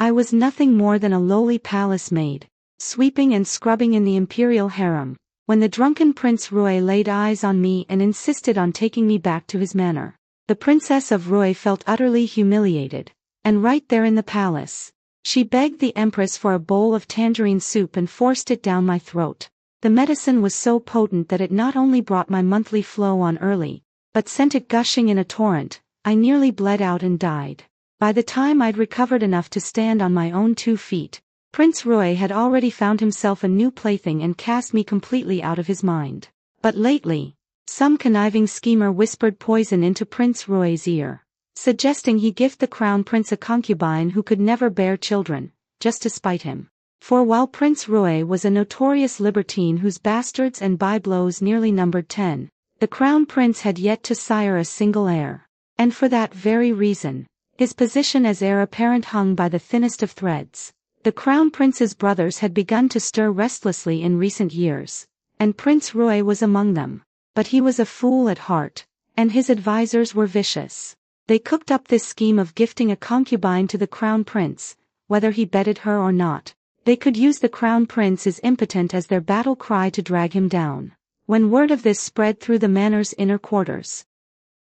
I was nothing more than a lowly palace maid, sweeping and scrubbing in the imperial harem, when the drunken Prince Roy laid eyes on me and insisted on taking me back to his manor. The Princess of Roy felt utterly humiliated, and right there in the palace, she begged the Empress for a bowl of tangerine soup and forced it down my throat. The medicine was so potent that it not only brought my monthly flow on early, but sent it gushing in a torrent. I nearly bled out and died. By the time I'd recovered enough to stand on my own 2 feet, Prince Roy had already found himself a new plaything and cast me completely out of his mind. But lately, some conniving schemer whispered poison into Prince Roy's ear, suggesting he gift the crown prince a concubine who could never bear children, just to spite him. For while Prince Roy was a notorious libertine whose bastards and byblows nearly numbered 10, the crown prince had yet to sire a single heir. And for that very reason, his position as heir apparent hung by the thinnest of threads. The crown prince's brothers had begun to stir restlessly in recent years, and Prince Roy was among them. But he was a fool at heart, and his advisors were vicious. They cooked up this scheme of gifting a concubine to the crown prince, whether he bedded her or not. They could use the crown prince as impotent as their battle cry to drag him down. When word of this spread through the manor's inner quarters,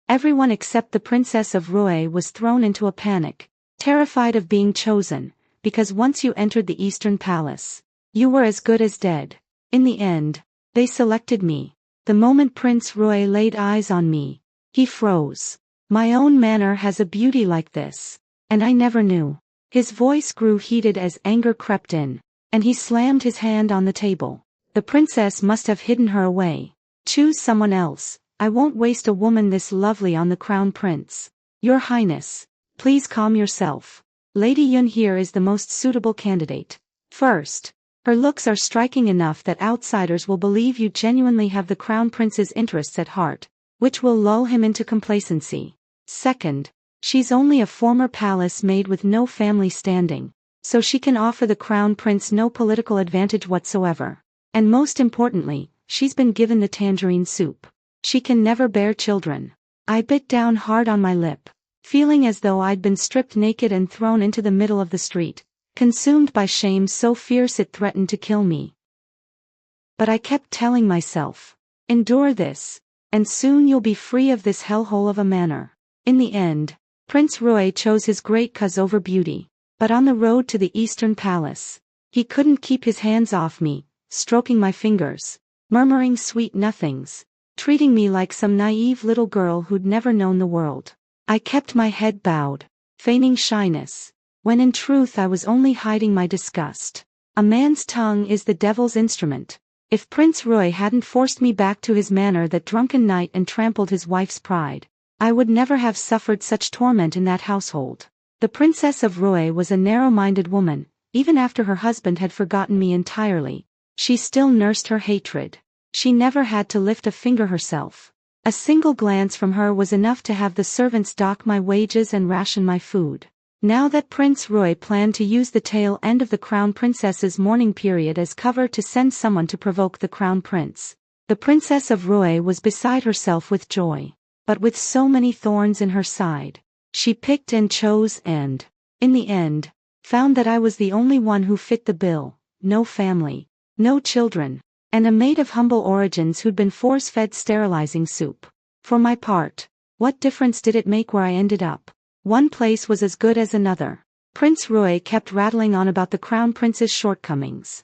everyone except the Princess of Roy was thrown into a panic, terrified of being chosen, because once you entered the Eastern Palace, you were as good as dead. In the end, they selected me. The moment Prince Roy laid eyes on me, he froze. My own manor has a beauty like this, and I never knew. His voice grew heated as anger crept in, and he slammed his hand on the table. The princess must have hidden her away. Choose someone else. I won't waste a woman this lovely on the crown prince. Your Highness, please calm yourself. Lady Yun here is the most suitable candidate. First, her looks are striking enough that outsiders will believe you genuinely have the crown prince's interests at heart, which will lull him into complacency. Second, she's only a former palace maid with no family standing, so she can offer the crown prince no political advantage whatsoever. And most importantly, she's been given the tangerine soup. She can never bear children. I bit down hard on my lip, feeling as though I'd been stripped naked and thrown into the middle of the street, consumed by shame so fierce it threatened to kill me. But I kept telling myself, endure this, and soon you'll be free of this hellhole of a manor. In the end, Prince Roy chose his great cause over beauty, but on the road to the Eastern Palace, he couldn't keep his hands off me, stroking my fingers, murmuring sweet nothings, treating me like some naive little girl who'd never known the world. I kept my head bowed, feigning shyness, when in truth I was only hiding my disgust. A man's tongue is the devil's instrument. If Prince Roy hadn't forced me back to his manor that drunken night and trampled his wife's pride, I would never have suffered such torment in that household. The Princess of Roy was a narrow-minded woman. Even after her husband had forgotten me entirely, she still nursed her hatred. She never had to lift a finger herself. A single glance from her was enough to have the servants dock my wages and ration my food. Now that Prince Roy planned to use the tail end of the crown princess's mourning period as cover to send someone to provoke the crown prince, the Princess of Roy was beside herself with joy. But with so many thorns in her side, she picked and chose and, in the end, found that I was the only one who fit the bill. No family, no children, and a maid of humble origins who'd been force-fed sterilizing soup. For my part, what difference did it make where I ended up? One place was as good as another. Prince Roy kept rattling on about the crown prince's shortcomings.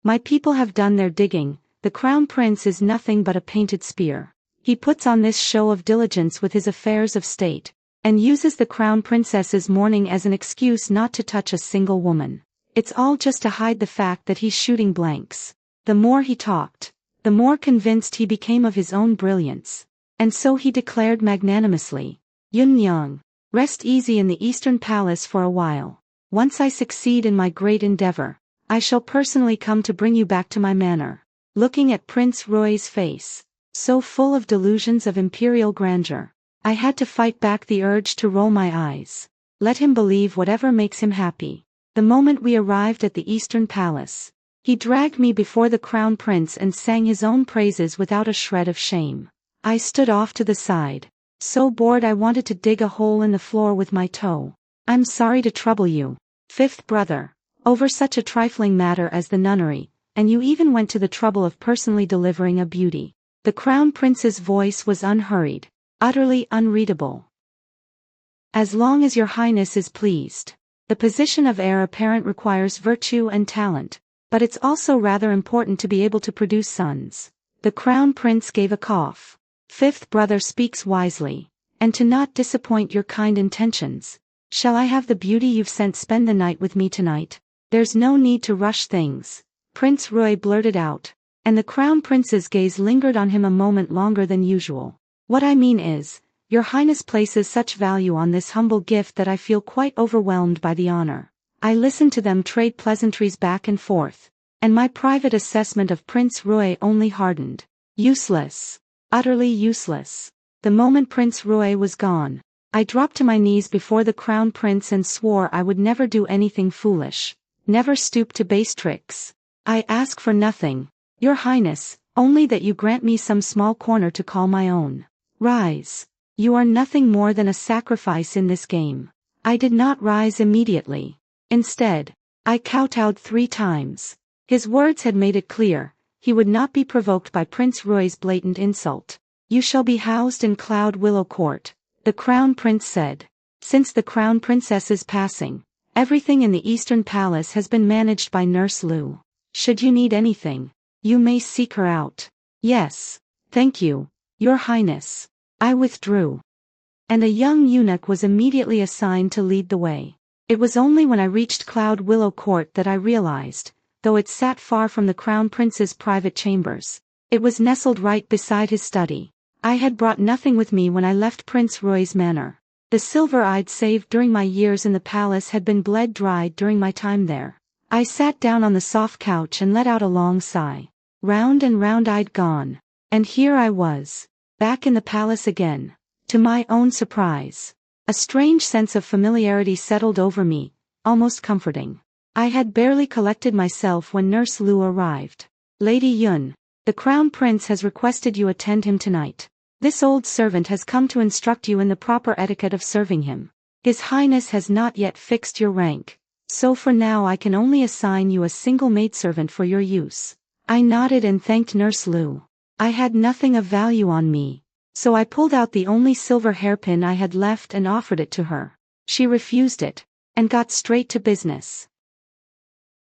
My people have done their digging. The crown prince is nothing but a painted spear. He puts on this show of diligence with his affairs of state, and uses the crown princess's mourning as an excuse not to touch a single woman. It's all just to hide the fact that he's shooting blanks. The more he talked, the more convinced he became of his own brilliance. And so he declared magnanimously, Yun, rest easy in the Eastern Palace for a while. Once I succeed in my great endeavor, I shall personally come to bring you back to my manor. Looking at Prince Roy's face, so full of delusions of imperial grandeur, I had to fight back the urge to roll my eyes. Let him believe whatever makes him happy. The moment we arrived at the Eastern Palace, he dragged me before the crown prince and sang his own praises without a shred of shame. I stood off to the side, so bored I wanted to dig a hole in the floor with my toe. I'm sorry to trouble you, Fifth brother. Over such a trifling matter as the nunnery, and you even went to the trouble of personally delivering a beauty. The crown prince's voice was unhurried, utterly unreadable. As long as your highness is pleased. The position of heir apparent requires virtue and talent, but it's also rather important to be able to produce sons. The crown prince gave a cough. Fifth brother speaks wisely, and to not disappoint your kind intentions. Shall I have the beauty you've sent spend the night with me tonight? There's no need to rush things, Prince Rui blurted out, and the crown prince's gaze lingered on him a moment longer than usual. What I mean is, your highness places such value on this humble gift that I feel quite overwhelmed by the honor. I listened to them trade pleasantries back and forth, and my private assessment of Prince Rui only hardened. Useless. Utterly useless. The moment Prince Rui was gone, I dropped to my knees before the crown prince and swore I would never do anything foolish, never stoop to base tricks. I ask for nothing, your highness, only that you grant me some small corner to call my own. Rise. You are nothing more than a sacrifice in this game. I did not rise immediately. Instead, I kowtowed 3 times. His words had made it clear, he would not be provoked by Prince Rui's blatant insult. You shall be housed in Cloud Willow Court, the crown prince said. Since the crown princess's passing, everything in the Eastern Palace has been managed by Nurse Lu. Should you need anything, you may seek her out. Yes. Thank you, your highness. I withdrew. And a young eunuch was immediately assigned to lead the way. It was only when I reached Cloud Willow Court that I realized, though it sat far from the crown prince's private chambers, it was nestled right beside his study. I had brought nothing with me when I left Prince Rui's manor. The silver I'd saved during my years in the palace had been bled dry during my time there. I sat down on the soft couch and let out a long sigh. Round and round I'd gone, and here I was, back in the palace again. To my own surprise, a strange sense of familiarity settled over me, almost comforting. I had barely collected myself when Nurse Lu arrived. Lady Yun, the crown prince has requested you attend him tonight. This old servant has come to instruct you in the proper etiquette of serving him. His highness has not yet fixed your rank, so for now I can only assign you a single maidservant for your use. I nodded and thanked Nurse Lu. I had nothing of value on me, so I pulled out the only silver hairpin I had left and offered it to her. She refused it, and got straight to business.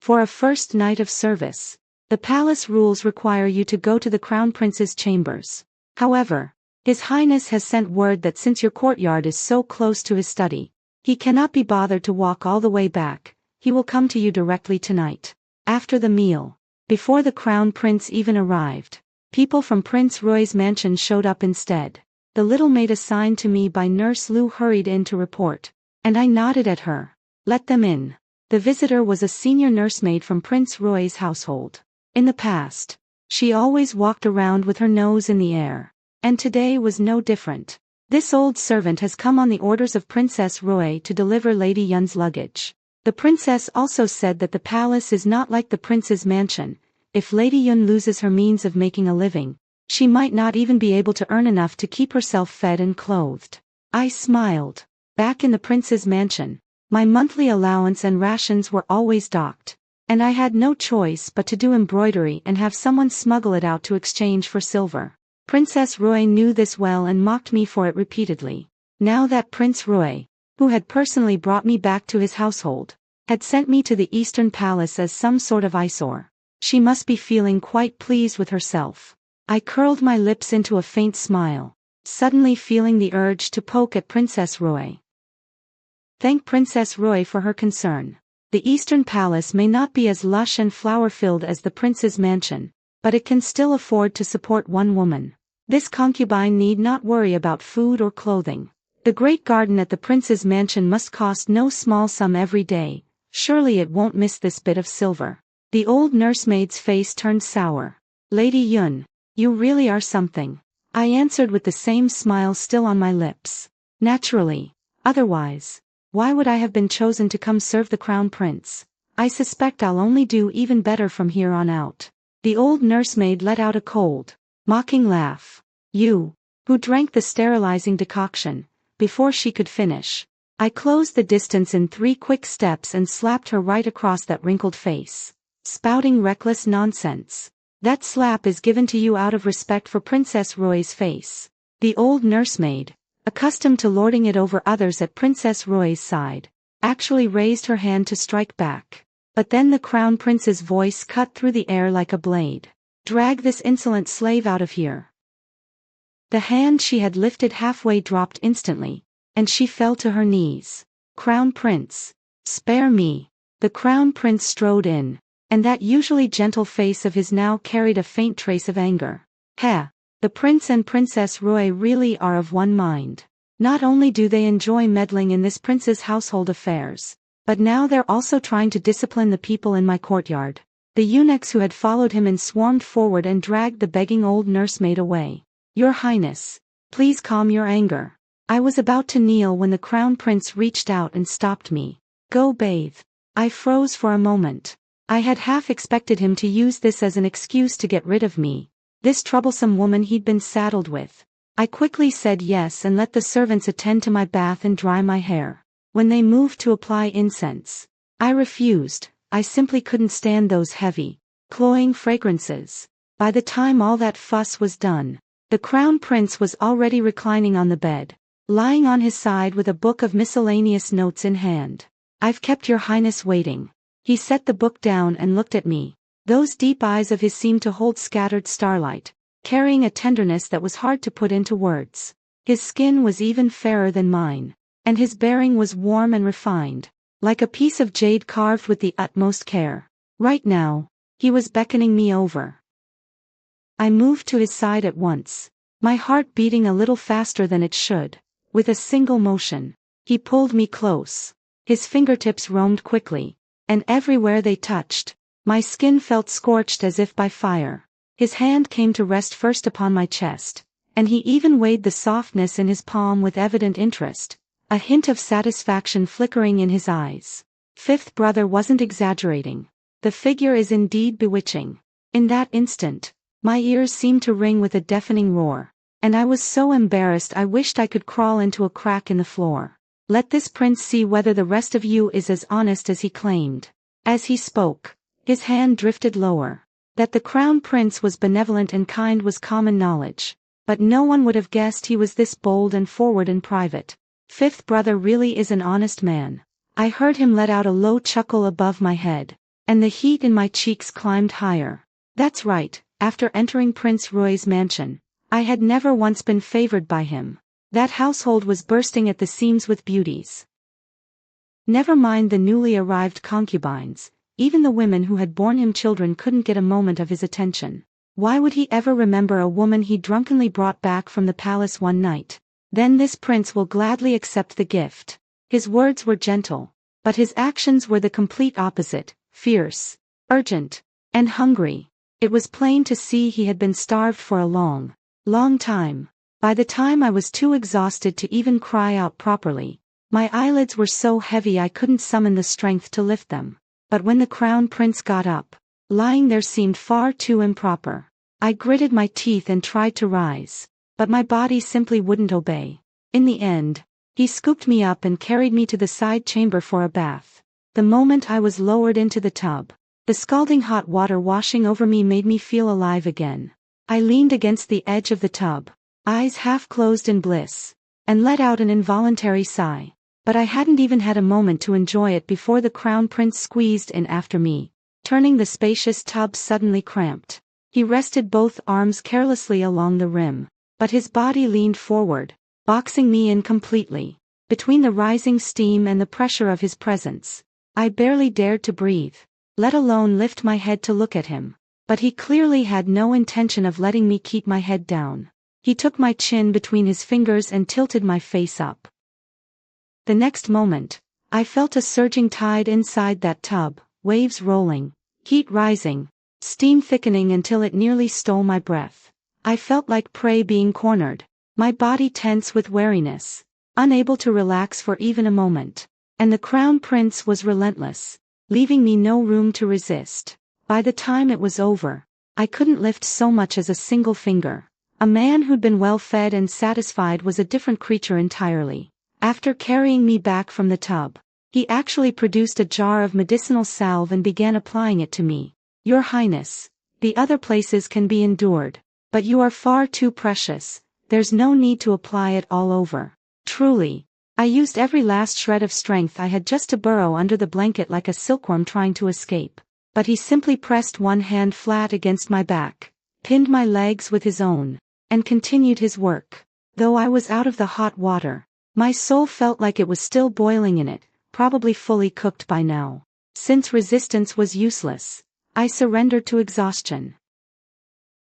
For a first night of service, the palace rules require you to go to the crown prince's chambers. However, His Highness has sent word that since your courtyard is so close to his study, he cannot be bothered to walk all the way back. He will come to you directly tonight. After the meal, before the crown prince even arrived, people from Prince Rui's mansion showed up instead. The little maid assigned to me by Nurse Lu hurried in to report, and I nodded at her. Let them in. The visitor was a senior nursemaid from Prince Rui's household. In the past, she always walked around with her nose in the air, and today was no different. This old servant has come on the orders of Princess Rui to deliver Lady Yun's luggage. The princess also said that the palace is not like the prince's mansion. If Lady Yun loses her means of making a living, she might not even be able to earn enough to keep herself fed and clothed. I smiled. Back in the prince's mansion, my monthly allowance and rations were always docked, and I had no choice but to do embroidery and have someone smuggle it out to exchange for silver. Princess Rui knew this well and mocked me for it repeatedly. Now that Prince Rui, who had personally brought me back to his household, had sent me to the Eastern Palace as some sort of eyesore, she must be feeling quite pleased with herself. I curled my lips into a faint smile, suddenly feeling the urge to poke at Princess Rui. Thank Princess Rui for her concern. The Eastern Palace may not be as lush and flower-filled as the prince's mansion, but it can still afford to support one woman. This concubine need not worry about food or clothing. The great garden at the prince's mansion must cost no small sum every day. Surely it won't miss this bit of silver. The old nursemaid's face turned sour. Lady Yun, you really are something. I answered with the same smile still on my lips. Naturally. Otherwise, why would I have been chosen to come serve the crown prince? I suspect I'll only do even better from here on out. The old nursemaid let out a cold, mocking laugh. You, who drank the sterilizing decoction, before she could finish. I closed the distance in 3 quick steps and slapped her right across that wrinkled face. Spouting reckless nonsense. That slap is given to you out of respect for Princess Roy's face. The old nursemaid, accustomed to lording it over others at Princess Roy's side, actually raised her hand to strike back. But then the Crown Prince's voice cut through the air like a blade. Drag this insolent slave out of here. The hand she had lifted halfway dropped instantly, and she fell to her knees. Crown Prince, spare me. The Crown Prince strode in, and that usually gentle face of his now carried a faint trace of anger. The Prince and Princess Roy really are of one mind. Not only do they enjoy meddling in this prince's household affairs, but now they're also trying to discipline the people in my courtyard. The eunuchs who had followed him and swarmed forward and dragged the begging old nursemaid away. Your Highness, please calm your anger. I was about to kneel when the Crown Prince reached out and stopped me. Go bathe. I froze for a moment. I had half expected him to use this as an excuse to get rid of me, this troublesome woman he'd been saddled with. I quickly said yes and let the servants attend to my bath and dry my hair. When they moved to apply incense, I refused. I simply couldn't stand those heavy, cloying fragrances. By the time all that fuss was done, the Crown Prince was already reclining on the bed, lying on his side with a book of miscellaneous notes in hand. I've kept your Highness waiting. He set the book down and looked at me. Those deep eyes of his seemed to hold scattered starlight, carrying a tenderness that was hard to put into words. His skin was even fairer than mine, and his bearing was warm and refined, like a piece of jade carved with the utmost care. Right now, he was beckoning me over. I moved to his side at once, my heart beating a little faster than it should. With a single motion, he pulled me close. His fingertips roamed quickly, and everywhere they touched, my skin felt scorched as if by fire. His hand came to rest first upon my chest, and he even weighed the softness in his palm with evident interest, a hint of satisfaction flickering in his eyes. Fifth brother wasn't exaggerating. The figure is indeed bewitching. In that instant, my ears seemed to ring with a deafening roar, and I was so embarrassed I wished I could crawl into a crack in the floor. Let this prince see whether the rest of you is as honest as he claimed. As he spoke, his hand drifted lower. That the Crown Prince was benevolent and kind was common knowledge, but no one would have guessed he was this bold and forward in private. Fifth brother really is an honest man. I heard him let out a low chuckle above my head, and the heat in my cheeks climbed higher. That's right, after entering Prince Roy's mansion, I had never once been favored by him. That household was bursting at the seams with beauties. Never mind the newly arrived concubines, even the women who had borne him children couldn't get a moment of his attention. Why would he ever remember a woman he drunkenly brought back from the palace one night? Then this prince will gladly accept the gift. His words were gentle, but his actions were the complete opposite, fierce, urgent, and hungry. It was plain to see he had been starved for a long, long time. By the time I was too exhausted to even cry out properly, my eyelids were so heavy I couldn't summon the strength to lift them. But when the Crown Prince got up, lying there seemed far too improper. I gritted my teeth and tried to rise, but my body simply wouldn't obey. In the end, he scooped me up and carried me to the side chamber for a bath. The moment I was lowered into the tub, the scalding hot water washing over me made me feel alive again. I leaned against the edge of the tub, eyes half closed in bliss, and let out an involuntary sigh. But I hadn't even had a moment to enjoy it before the Crown Prince squeezed in after me, turning the spacious tub suddenly cramped. He rested both arms carelessly along the rim, but his body leaned forward, boxing me in completely. Between the rising steam and the pressure of his presence, I barely dared to breathe, let alone lift my head to look at him. But he clearly had no intention of letting me keep my head down. He took my chin between his fingers and tilted my face up. The next moment, I felt a surging tide inside that tub, waves rolling, heat rising, steam thickening until it nearly stole my breath. I felt like prey being cornered, my body tense with wariness, unable to relax for even a moment. And the Crown Prince was relentless, leaving me no room to resist. By the time it was over, I couldn't lift so much as a single finger. A man who'd been well fed and satisfied was a different creature entirely. After carrying me back from the tub, he actually produced a jar of medicinal salve and began applying it to me. "Your Highness, the other places can be endured, but you are far too precious, there's no need to apply it all over." Truly, I used every last shred of strength I had just to burrow under the blanket like a silkworm trying to escape. But he simply pressed one hand flat against my back, pinned my legs with his own, and continued his work. Though I was out of the hot water, my soul felt like it was still boiling in it, probably fully cooked by now. Since resistance was useless, I surrendered to exhaustion.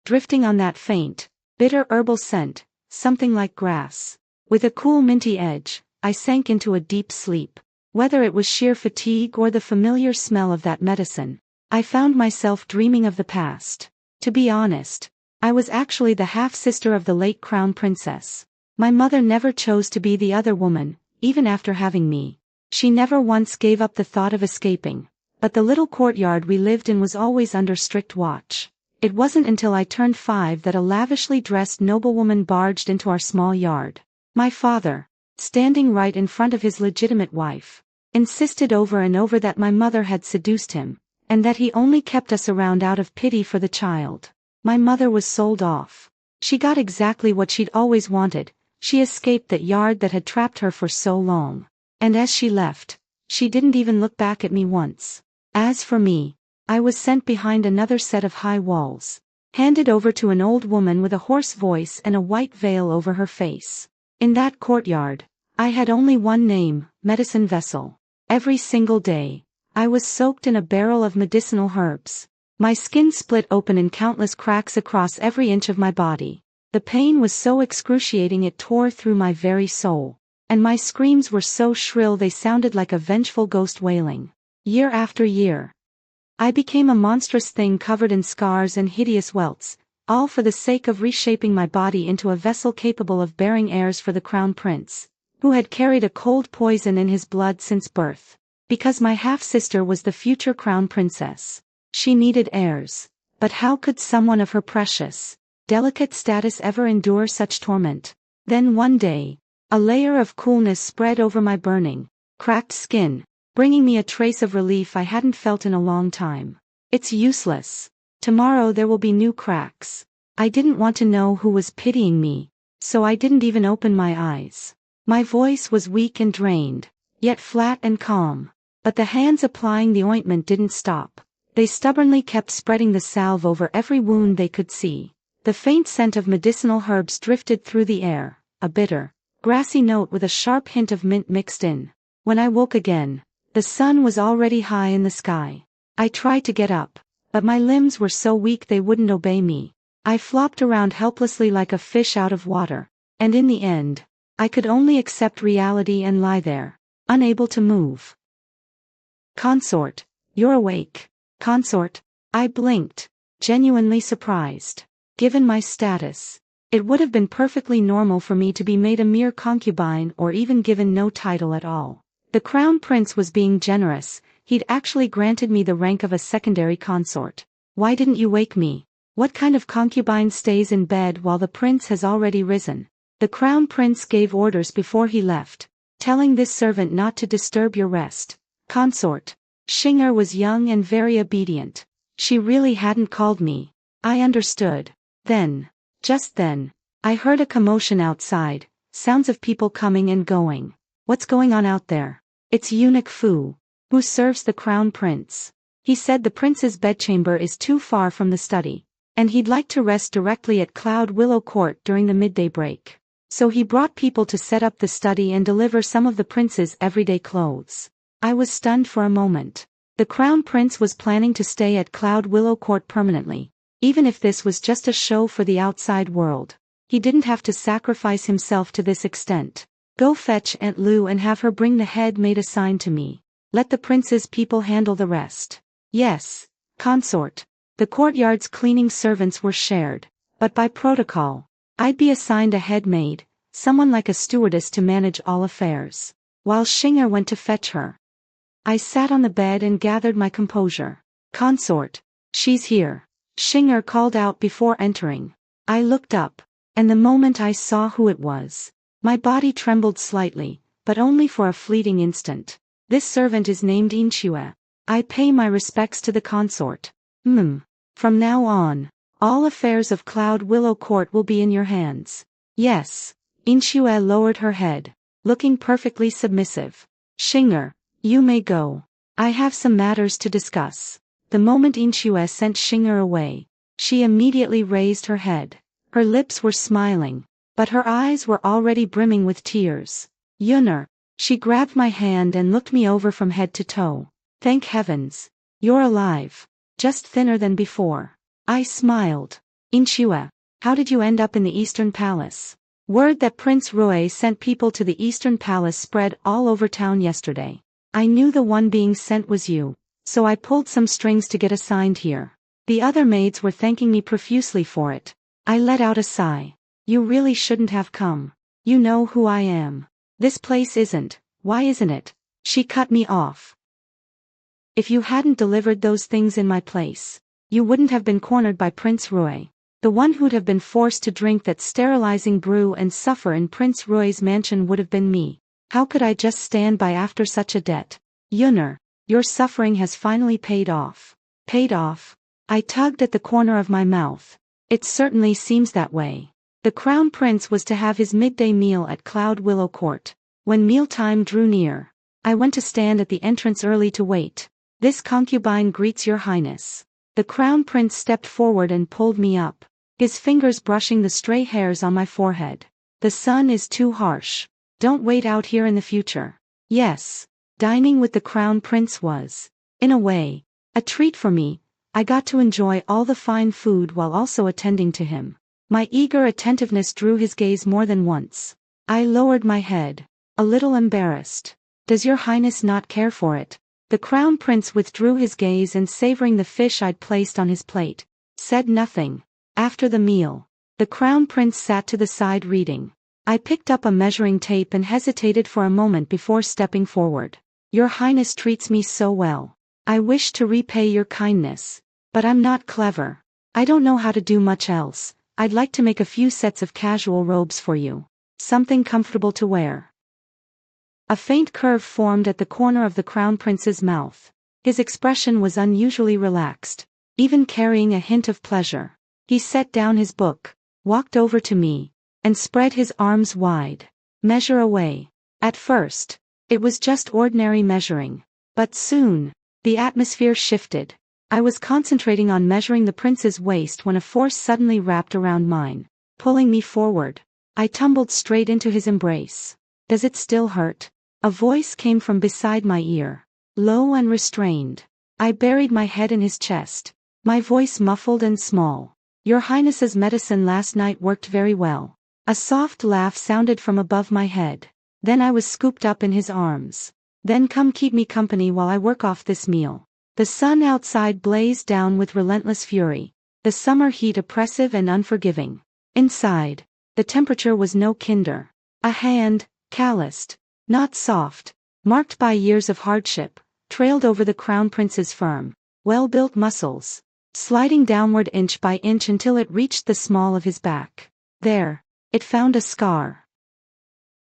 Drifting on that faint, bitter herbal scent, something like grass, with a cool minty edge, I sank into a deep sleep. Whether it was sheer fatigue or the familiar smell of that medicine, I found myself dreaming of the past. To be honest, I was actually the half-sister of the late crown princess. My mother never chose to be the other woman, even after having me. She never once gave up the thought of escaping, but the little courtyard we lived in was always under strict watch. It wasn't until I turned 5 that a lavishly dressed noblewoman barged into our small yard. My father, standing right in front of his legitimate wife, insisted over and over that my mother had seduced him, and that he only kept us around out of pity for the child. My mother was sold off. She got exactly what she'd always wanted. She escaped that yard that had trapped her for so long. And as she left, she didn't even look back at me once. As for me, I was sent behind another set of high walls, handed over to an old woman with a hoarse voice and a white veil over her face. In that courtyard, I had only one name, Medicine Vessel. Every single day, I was soaked in a barrel of medicinal herbs. My skin split open in countless cracks across every inch of my body. The pain was so excruciating it tore through my very soul. And my screams were so shrill they sounded like a vengeful ghost wailing. Year after year, I became a monstrous thing covered in scars and hideous welts, all for the sake of reshaping my body into a vessel capable of bearing heirs for the crown prince, who had carried a cold poison in his blood since birth. Because my half-sister was the future crown princess, she needed heirs. But how could someone of her precious, delicate status ever endure such torment? Then one day, a layer of coolness spread over my burning, cracked skin, bringing me a trace of relief I hadn't felt in a long time. "It's useless. Tomorrow there will be new cracks." I didn't want to know who was pitying me, so I didn't even open my eyes. My voice was weak and drained, yet flat and calm. But the hands applying the ointment didn't stop. They stubbornly kept spreading the salve over every wound they could see. The faint scent of medicinal herbs drifted through the air, a bitter, grassy note with a sharp hint of mint mixed in. When I woke again, the sun was already high in the sky. I tried to get up, but my limbs were so weak they wouldn't obey me. I flopped around helplessly like a fish out of water, and in the end, I could only accept reality and lie there, unable to move. "Consort, you're awake." "Consort?" I blinked, genuinely surprised. Given my status, it would have been perfectly normal for me to be made a mere concubine or even given no title at all. The crown prince was being generous, he'd actually granted me the rank of a secondary consort. "Why didn't you wake me? What kind of concubine stays in bed while the prince has already risen?" "The crown prince gave orders before he left, telling this servant not to disturb your rest, consort." Him.A was young and very obedient. She really hadn't called me. I understood. Then, just then, I heard a commotion outside, sounds of people coming and going. "What's going on out there?" "It's eunuch Fu, who serves the crown prince. He said the prince's bedchamber is too far from the study, and he'd like to rest directly at Cloud Willow Court during the midday break. So he brought people to set up the study and deliver some of the prince's everyday clothes." I was stunned for a moment. The crown prince was planning to stay at Cloud Willow Court permanently. Even if this was just a show for the outside world, he didn't have to sacrifice himself to this extent. "Go fetch Aunt Lu and have her bring the head maid assigned to me. Let the prince's people handle the rest." "Yes, consort." The courtyard's cleaning servants were shared, but by protocol, I'd be assigned a head maid, someone like a stewardess to manage all affairs, while Him.A went to fetch her. I sat on the bed and gathered my composure. "Consort, she's here," Him.A called out before entering. I looked up, and the moment I saw who it was, my body trembled slightly. but only for a fleeting instant. This servant is named him.A. I pay my respects to the consort. From now on, all affairs of Cloud Willow Court will be in your hands. Yes. him.A lowered her head, looking perfectly submissive. Xinger, you may go. I have some matters to discuss. The moment him.A sent Xinger away, she immediately raised her head. Her lips were smiling, but her eyes were already brimming with tears. Yunner. She grabbed my hand and looked me over from head to toe. Thank heavens. You're alive. Just thinner than before. I smiled. him.A, how did you end up in the Eastern Palace? Word that Prince Rui sent people to the Eastern Palace spread all over town yesterday. I knew the one being sent was you, so I pulled some strings to get assigned here. The other maids were thanking me profusely for it. I let out a sigh. You really shouldn't have come. You know who I am. This place isn't. Why isn't it? She cut me off. If you hadn't delivered those things in my place, you wouldn't have been cornered by Prince Rui. The one who'd have been forced to drink that sterilizing brew and suffer in Prince Rui's mansion would have been me. How could I just stand by after such a debt? Yunner, your suffering has finally paid off. Paid off? I tugged at the corner of my mouth. It certainly seems that way. The Crown Prince was to have his midday meal at Cloud Willow Court. When mealtime drew near, I went to stand at the entrance early to wait. This concubine greets your highness. The Crown Prince stepped forward and pulled me up, his fingers brushing the stray hairs on my forehead. The sun is too harsh. Don't wait out here in the future. Yes, dining with the Crown Prince was, in a way, a treat for me. I got to enjoy all the fine food while also attending to him. My eager attentiveness drew his gaze more than once. I lowered my head, a little embarrassed. Does your highness not care for it? The Crown Prince withdrew his gaze and, savoring the fish I'd placed on his plate, said nothing. After the meal, the Crown Prince sat to the side reading. I picked up a measuring tape and hesitated for a moment before stepping forward. Your highness treats me so well. I wish to repay your kindness. But I'm not clever. I don't know how to do much else. I'd like to make a few sets of casual robes for you. Something comfortable to wear. A faint curve formed at the corner of the Crown Prince's mouth. His expression was unusually relaxed, even carrying a hint of pleasure. He set down his book, walked over to me, and spread his arms wide. Measure away. At first, it was just ordinary measuring. But soon, the atmosphere shifted. I was concentrating on measuring the prince's waist when a force suddenly wrapped around mine, pulling me forward. I tumbled straight into his embrace. Does it still hurt? A voice came from beside my ear, low and restrained. I buried my head in his chest, my voice muffled and small. Your highness's medicine last night worked very well. A soft laugh sounded from above my head. Then I was scooped up in his arms. Then come keep me company while I work off this meal. The sun outside blazed down with relentless fury, the summer heat oppressive and unforgiving. Inside, the temperature was no kinder. A hand, calloused, not soft, marked by years of hardship, trailed over the Crown Prince's firm, well-built muscles, sliding downward inch by inch until it reached the small of his back. There, it found a scar.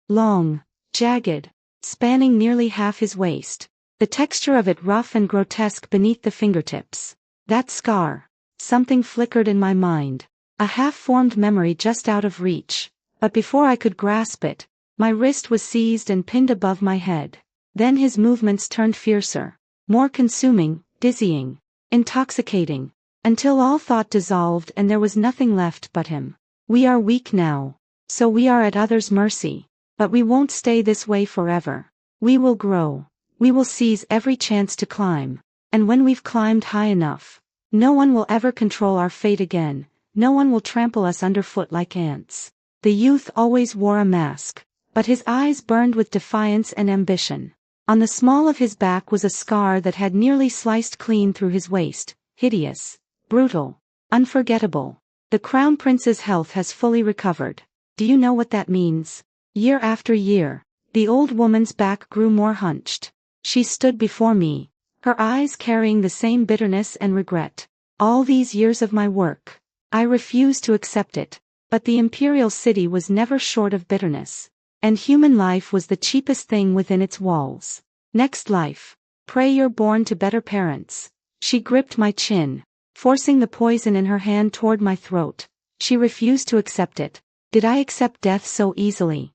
Long, jagged, spanning nearly half his waist. The texture of it rough and grotesque beneath the fingertips. That scar. Something flickered in my mind. A half-formed memory just out of reach. But before I could grasp it, my wrist was seized and pinned above my head. Then his movements turned fiercer, more consuming, dizzying, intoxicating, until all thought dissolved and there was nothing left but him. We are weak now, so we are at others' mercy. But we won't stay this way forever. We will grow. We will seize every chance to climb. And when we've climbed high enough, no one will ever control our fate again. No one will trample us underfoot like ants. The youth always wore a mask, but his eyes burned with defiance and ambition. On the small of his back was a scar that had nearly sliced clean through his waist. Hideous, brutal, unforgettable. The Crown Prince's health has fully recovered. Do you know what that means? Year after year, the old woman's back grew more hunched. She stood before me, her eyes carrying the same bitterness and regret. All these years of my work. I refused to accept it, but the imperial city was never short of bitterness. and human life was the cheapest thing within its walls. Next life. Pray you're born to better parents. She gripped my chin, forcing the poison in her hand toward my throat. She refused to accept it. Did I accept death so easily?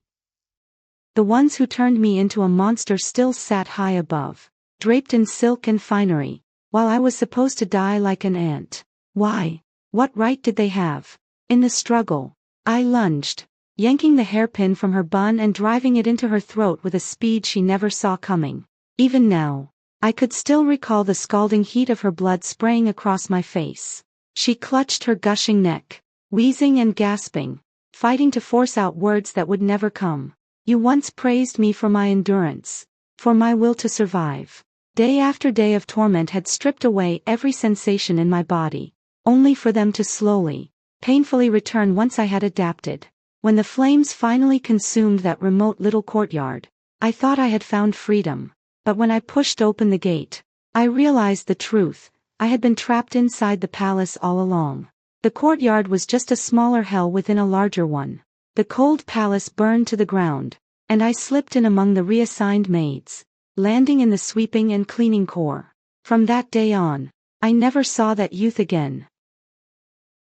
The ones who turned me into a monster still sat high above, draped in silk and finery, while I was supposed to die like an ant. Why? What right did they have? In the struggle, I lunged, yanking the hairpin from her bun and driving it into her throat with a speed she never saw coming. Even now, I could still recall the scalding heat of her blood spraying across my face. She clutched her gushing neck, wheezing and gasping, fighting to force out words that would never come. You once praised me for my endurance, for my will to survive. Day after day of torment had stripped away every sensation in my body, only for them to slowly, painfully return once I had adapted. When the flames finally consumed that remote little courtyard, I thought I had found freedom. But when I pushed open the gate, I realized the truth. I had been trapped inside the palace all along. The courtyard was just a smaller hell within a larger one. The cold palace burned to the ground, and I slipped in among the reassigned maids, landing in the sweeping and cleaning corps. From that day on, I never saw that youth again.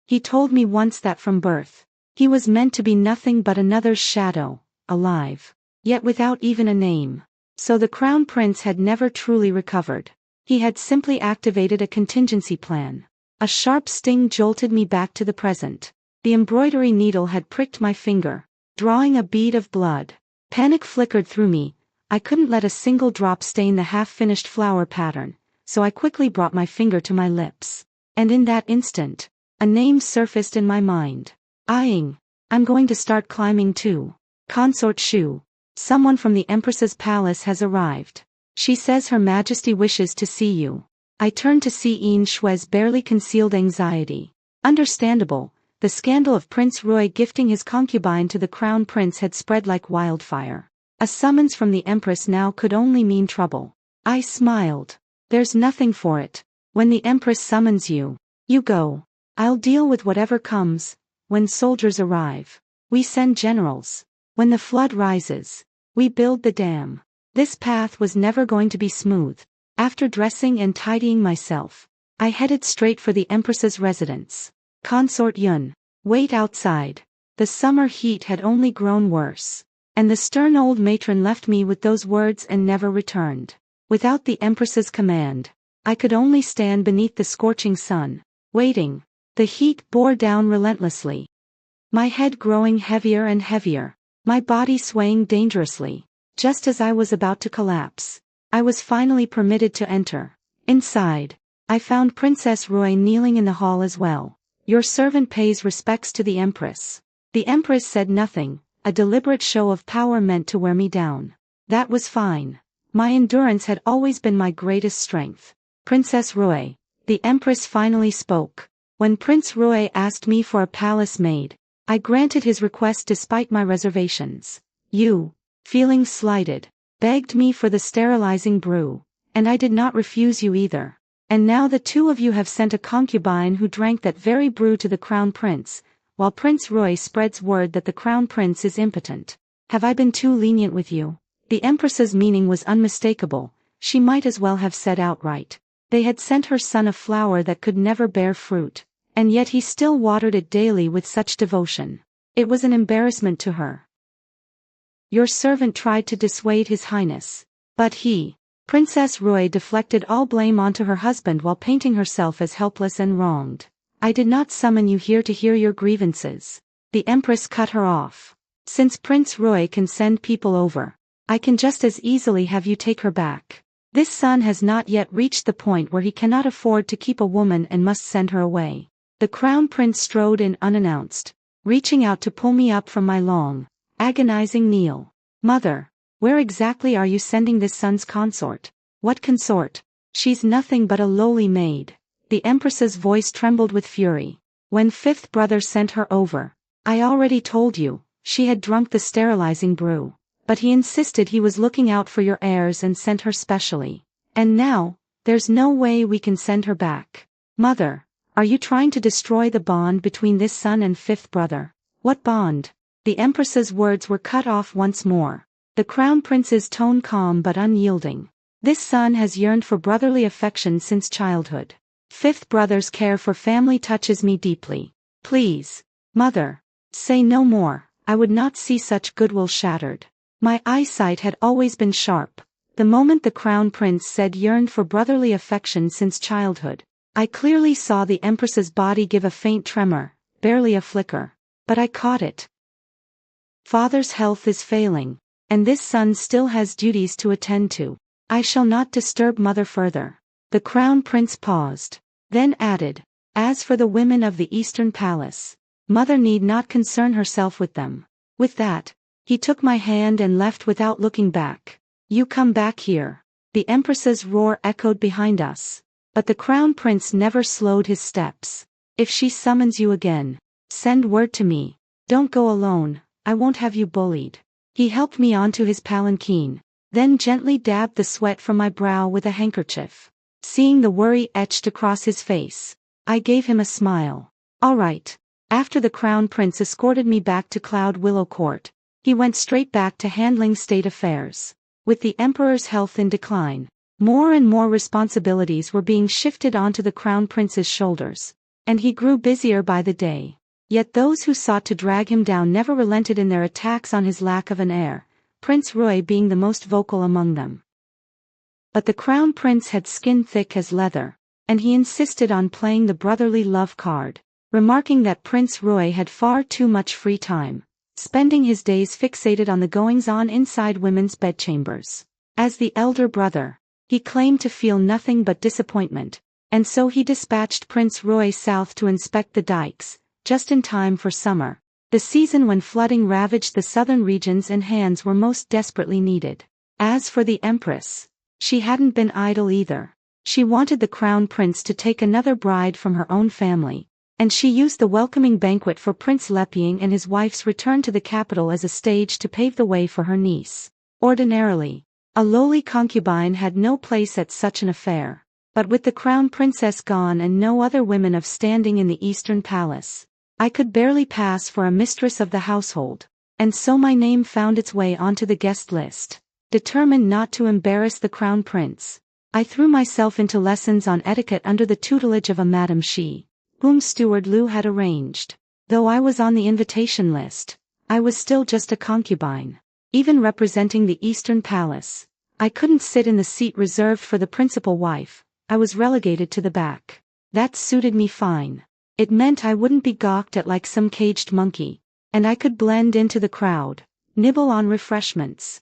He told me once that from birth, he was meant to be nothing but another's shadow, alive, yet without even a name. So the crown prince had never truly recovered. He had simply activated a contingency plan. A sharp sting jolted me back to the present. The embroidery needle had pricked my finger, drawing a bead of blood. Panic flickered through me. I couldn't let a single drop stain the half-finished flower pattern, so I quickly brought my finger to my lips. And in that instant, a name surfaced in my mind. I'm going to start climbing too. Consort Shu. Someone from the Empress's palace has arrived. She says Her Majesty wishes to see you. I turned to see Yin Shui's barely concealed anxiety. Understandable. The scandal of Prince Rui gifting his concubine to the crown prince had spread like wildfire. A summons from the Empress now could only mean trouble. I smiled. There's nothing for it. When the Empress summons you, you go. I'll deal with whatever comes. When soldiers arrive, we send generals. When the flood rises, we build the dam. This path was never going to be smooth. After dressing and tidying myself, I headed straight for the Empress's residence. Consort Yun, wait outside. The summer heat had only grown worse, and the stern old matron left me with those words and never returned. Without the Empress's command, I could only stand beneath the scorching sun, waiting. The heat bore down relentlessly, my head growing heavier and heavier, my body swaying dangerously. Just as I was about to collapse, I was finally permitted to enter. Inside, I found Princess Rui kneeling in the hall as well. Your servant pays respects to the Empress. The Empress said nothing, a deliberate show of power meant to wear me down. That was fine. My endurance had always been my greatest strength. Princess Rui, the Empress finally spoke. When Prince Rui asked me for a palace maid, I granted his request despite my reservations. You, feeling slighted, begged me for the sterilizing brew, and I did not refuse you either. And now the two of you have sent a concubine who drank that very brew to the crown prince, while Prince Rui spreads word that the crown prince is impotent. Have I been too lenient with you? The Empress's meaning was unmistakable. She might as well have said outright. They had sent her son a flower that could never bear fruit, and yet he still watered it daily with such devotion. It was an embarrassment to her. Your servant tried to dissuade His Highness, but Princess Rui deflected all blame onto her husband while painting herself as helpless and wronged. I did not summon you here to hear your grievances. The Empress cut her off. Since Prince Rui can send people over, I can just as easily have you take her back. This son has not yet reached the point where he cannot afford to keep a woman and must send her away. The crown prince strode in unannounced, reaching out to pull me up from my long, agonizing kneel. Mother, where exactly are you sending this son's consort? What consort? She's nothing but a lowly maid. The Empress's voice trembled with fury. When fifth brother sent her over, I already told you, she had drunk the sterilizing brew. But he insisted he was looking out for your heirs and sent her specially. And now, there's no way we can send her back. Mother, are you trying to destroy the bond between this son and fifth brother? What bond? The empress's words were cut off once more. The crown prince's tone calm but unyielding. This son has yearned for brotherly affection since childhood. Fifth brother's care for family touches me deeply. Please, mother, say no more. I would not see such goodwill shattered. My eyesight had always been sharp. The moment the crown prince said yearned for brotherly affection since childhood, I clearly saw the empress's body give a faint tremor, barely a flicker. But I caught it. Father's health is failing, and this son still has duties to attend to. I shall not disturb mother further. The crown prince paused, then added, as for the women of the Eastern Palace, mother need not concern herself with them. With that, he took my hand and left without looking back. You come back here. The empress's roar echoed behind us. But the crown prince never slowed his steps. If she summons you again, send word to me. Don't go alone, I won't have you bullied. He helped me onto his palanquin, then gently dabbed the sweat from my brow with a handkerchief. Seeing the worry etched across his face, I gave him a smile. All right. After the crown prince escorted me back to Cloud Willow Court, he went straight back to handling state affairs. With the emperor's health in decline, more and more responsibilities were being shifted onto the crown prince's shoulders, and he grew busier by the day. Yet those who sought to drag him down never relented in their attacks on his lack of an heir, Prince Roy being the most vocal among them. But the crown prince had skin thick as leather, and he insisted on playing the brotherly love card, remarking that Prince Roy had far too much free time, spending his days fixated on the goings-on inside women's bedchambers. As the elder brother, he claimed to feel nothing but disappointment, and so he dispatched Prince Roy south to inspect the dikes, just in time for summer, the season when flooding ravaged the southern regions and hands were most desperately needed. As for the empress, she hadn't been idle either. She wanted the crown prince to take another bride from her own family, and she used the welcoming banquet for Prince Leping and his wife's return to the capital as a stage to pave the way for her niece. Ordinarily, a lowly concubine had no place at such an affair, but with the crown princess gone and no other women of standing in the Eastern Palace, I could barely pass for a mistress of the household, and so my name found its way onto the guest list. Determined not to embarrass the crown prince, I threw myself into lessons on etiquette under the tutelage of a Madame Shi, whom Steward Liu had arranged. Though I was on the invitation list, I was still just a concubine. Even representing the Eastern Palace, I couldn't sit in the seat reserved for the principal wife. I was relegated to the back. That suited me fine. It meant I wouldn't be gawked at like some caged monkey, and I could blend into the crowd, nibble on refreshments,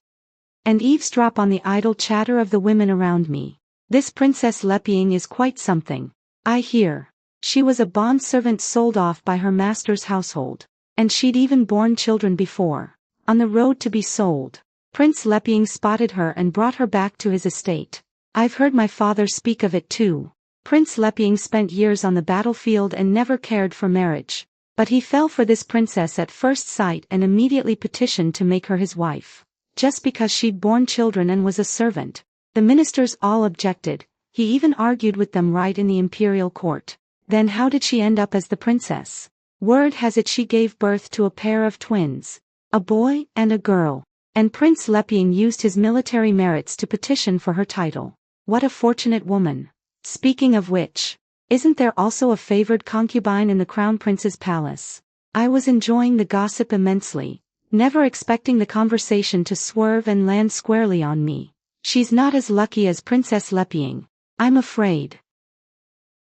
and eavesdrop on the idle chatter of the women around me. This Princess Leping is quite something, I hear. She was a bondservant sold off by her master's household, and she'd even borne children before. On the road to be sold, Prince Leping spotted her and brought her back to his estate. I've heard my father speak of it too. Prince Leping spent years on the battlefield and never cared for marriage, but he fell for this princess at first sight and immediately petitioned to make her his wife, just because she'd borne children and was a servant. The ministers all objected. He even argued with them right in the imperial court. Then how did she end up as the princess? Word has it she gave birth to a pair of twins, a boy and a girl, and Prince Leping used his military merits to petition for her title. What a fortunate woman. Speaking of which, isn't there also a favored concubine in the crown prince's palace? I was enjoying the gossip immensely, never expecting the conversation to swerve and land squarely on me. She's not as lucky as Princess Leping, I'm afraid.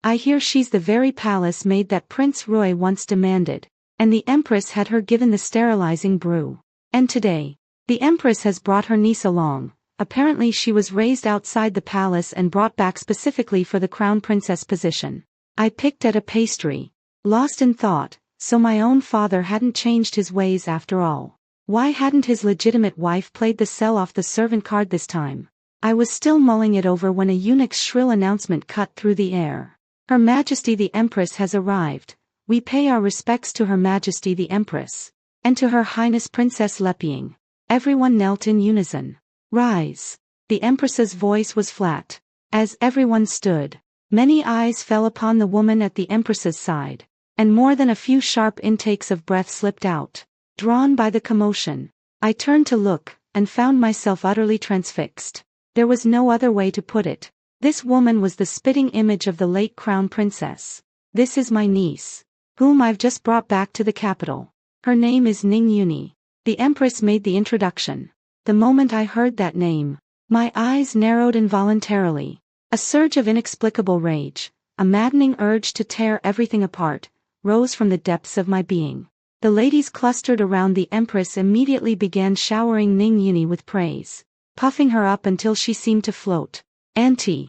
I hear she's the very palace maid that Prince Roy once demanded, and the Empress had her given the sterilizing brew. And today, the Empress has brought her niece along. Apparently she was raised outside the palace and brought back specifically for the crown princess position. I picked at a pastry, lost in thought, so my own father hadn't changed his ways after all. Why hadn't his legitimate wife played the sell-off-the-servant card this time? I was still mulling it over when a eunuch's shrill announcement cut through the air. Her Majesty the Empress has arrived. We pay our respects to Her Majesty the Empress, and to Her Highness Princess Leping. Everyone knelt in unison. Rise. The Empress's voice was flat. As everyone stood, many eyes fell upon the woman at the Empress's side, and more than a few sharp intakes of breath slipped out. Drawn by the commotion, I turned to look, and found myself utterly transfixed. There was no other way to put it. This woman was the spitting image of the late crown princess. This is my niece, whom I've just brought back to the capital. Her name is Ning. The empress made the introduction. The moment I heard that name, my eyes narrowed involuntarily. A surge of inexplicable rage, a maddening urge to tear everything apart, rose from the depths of my being. The ladies clustered around the empress immediately began showering Ning with praise, puffing her up until she seemed to float. Auntie,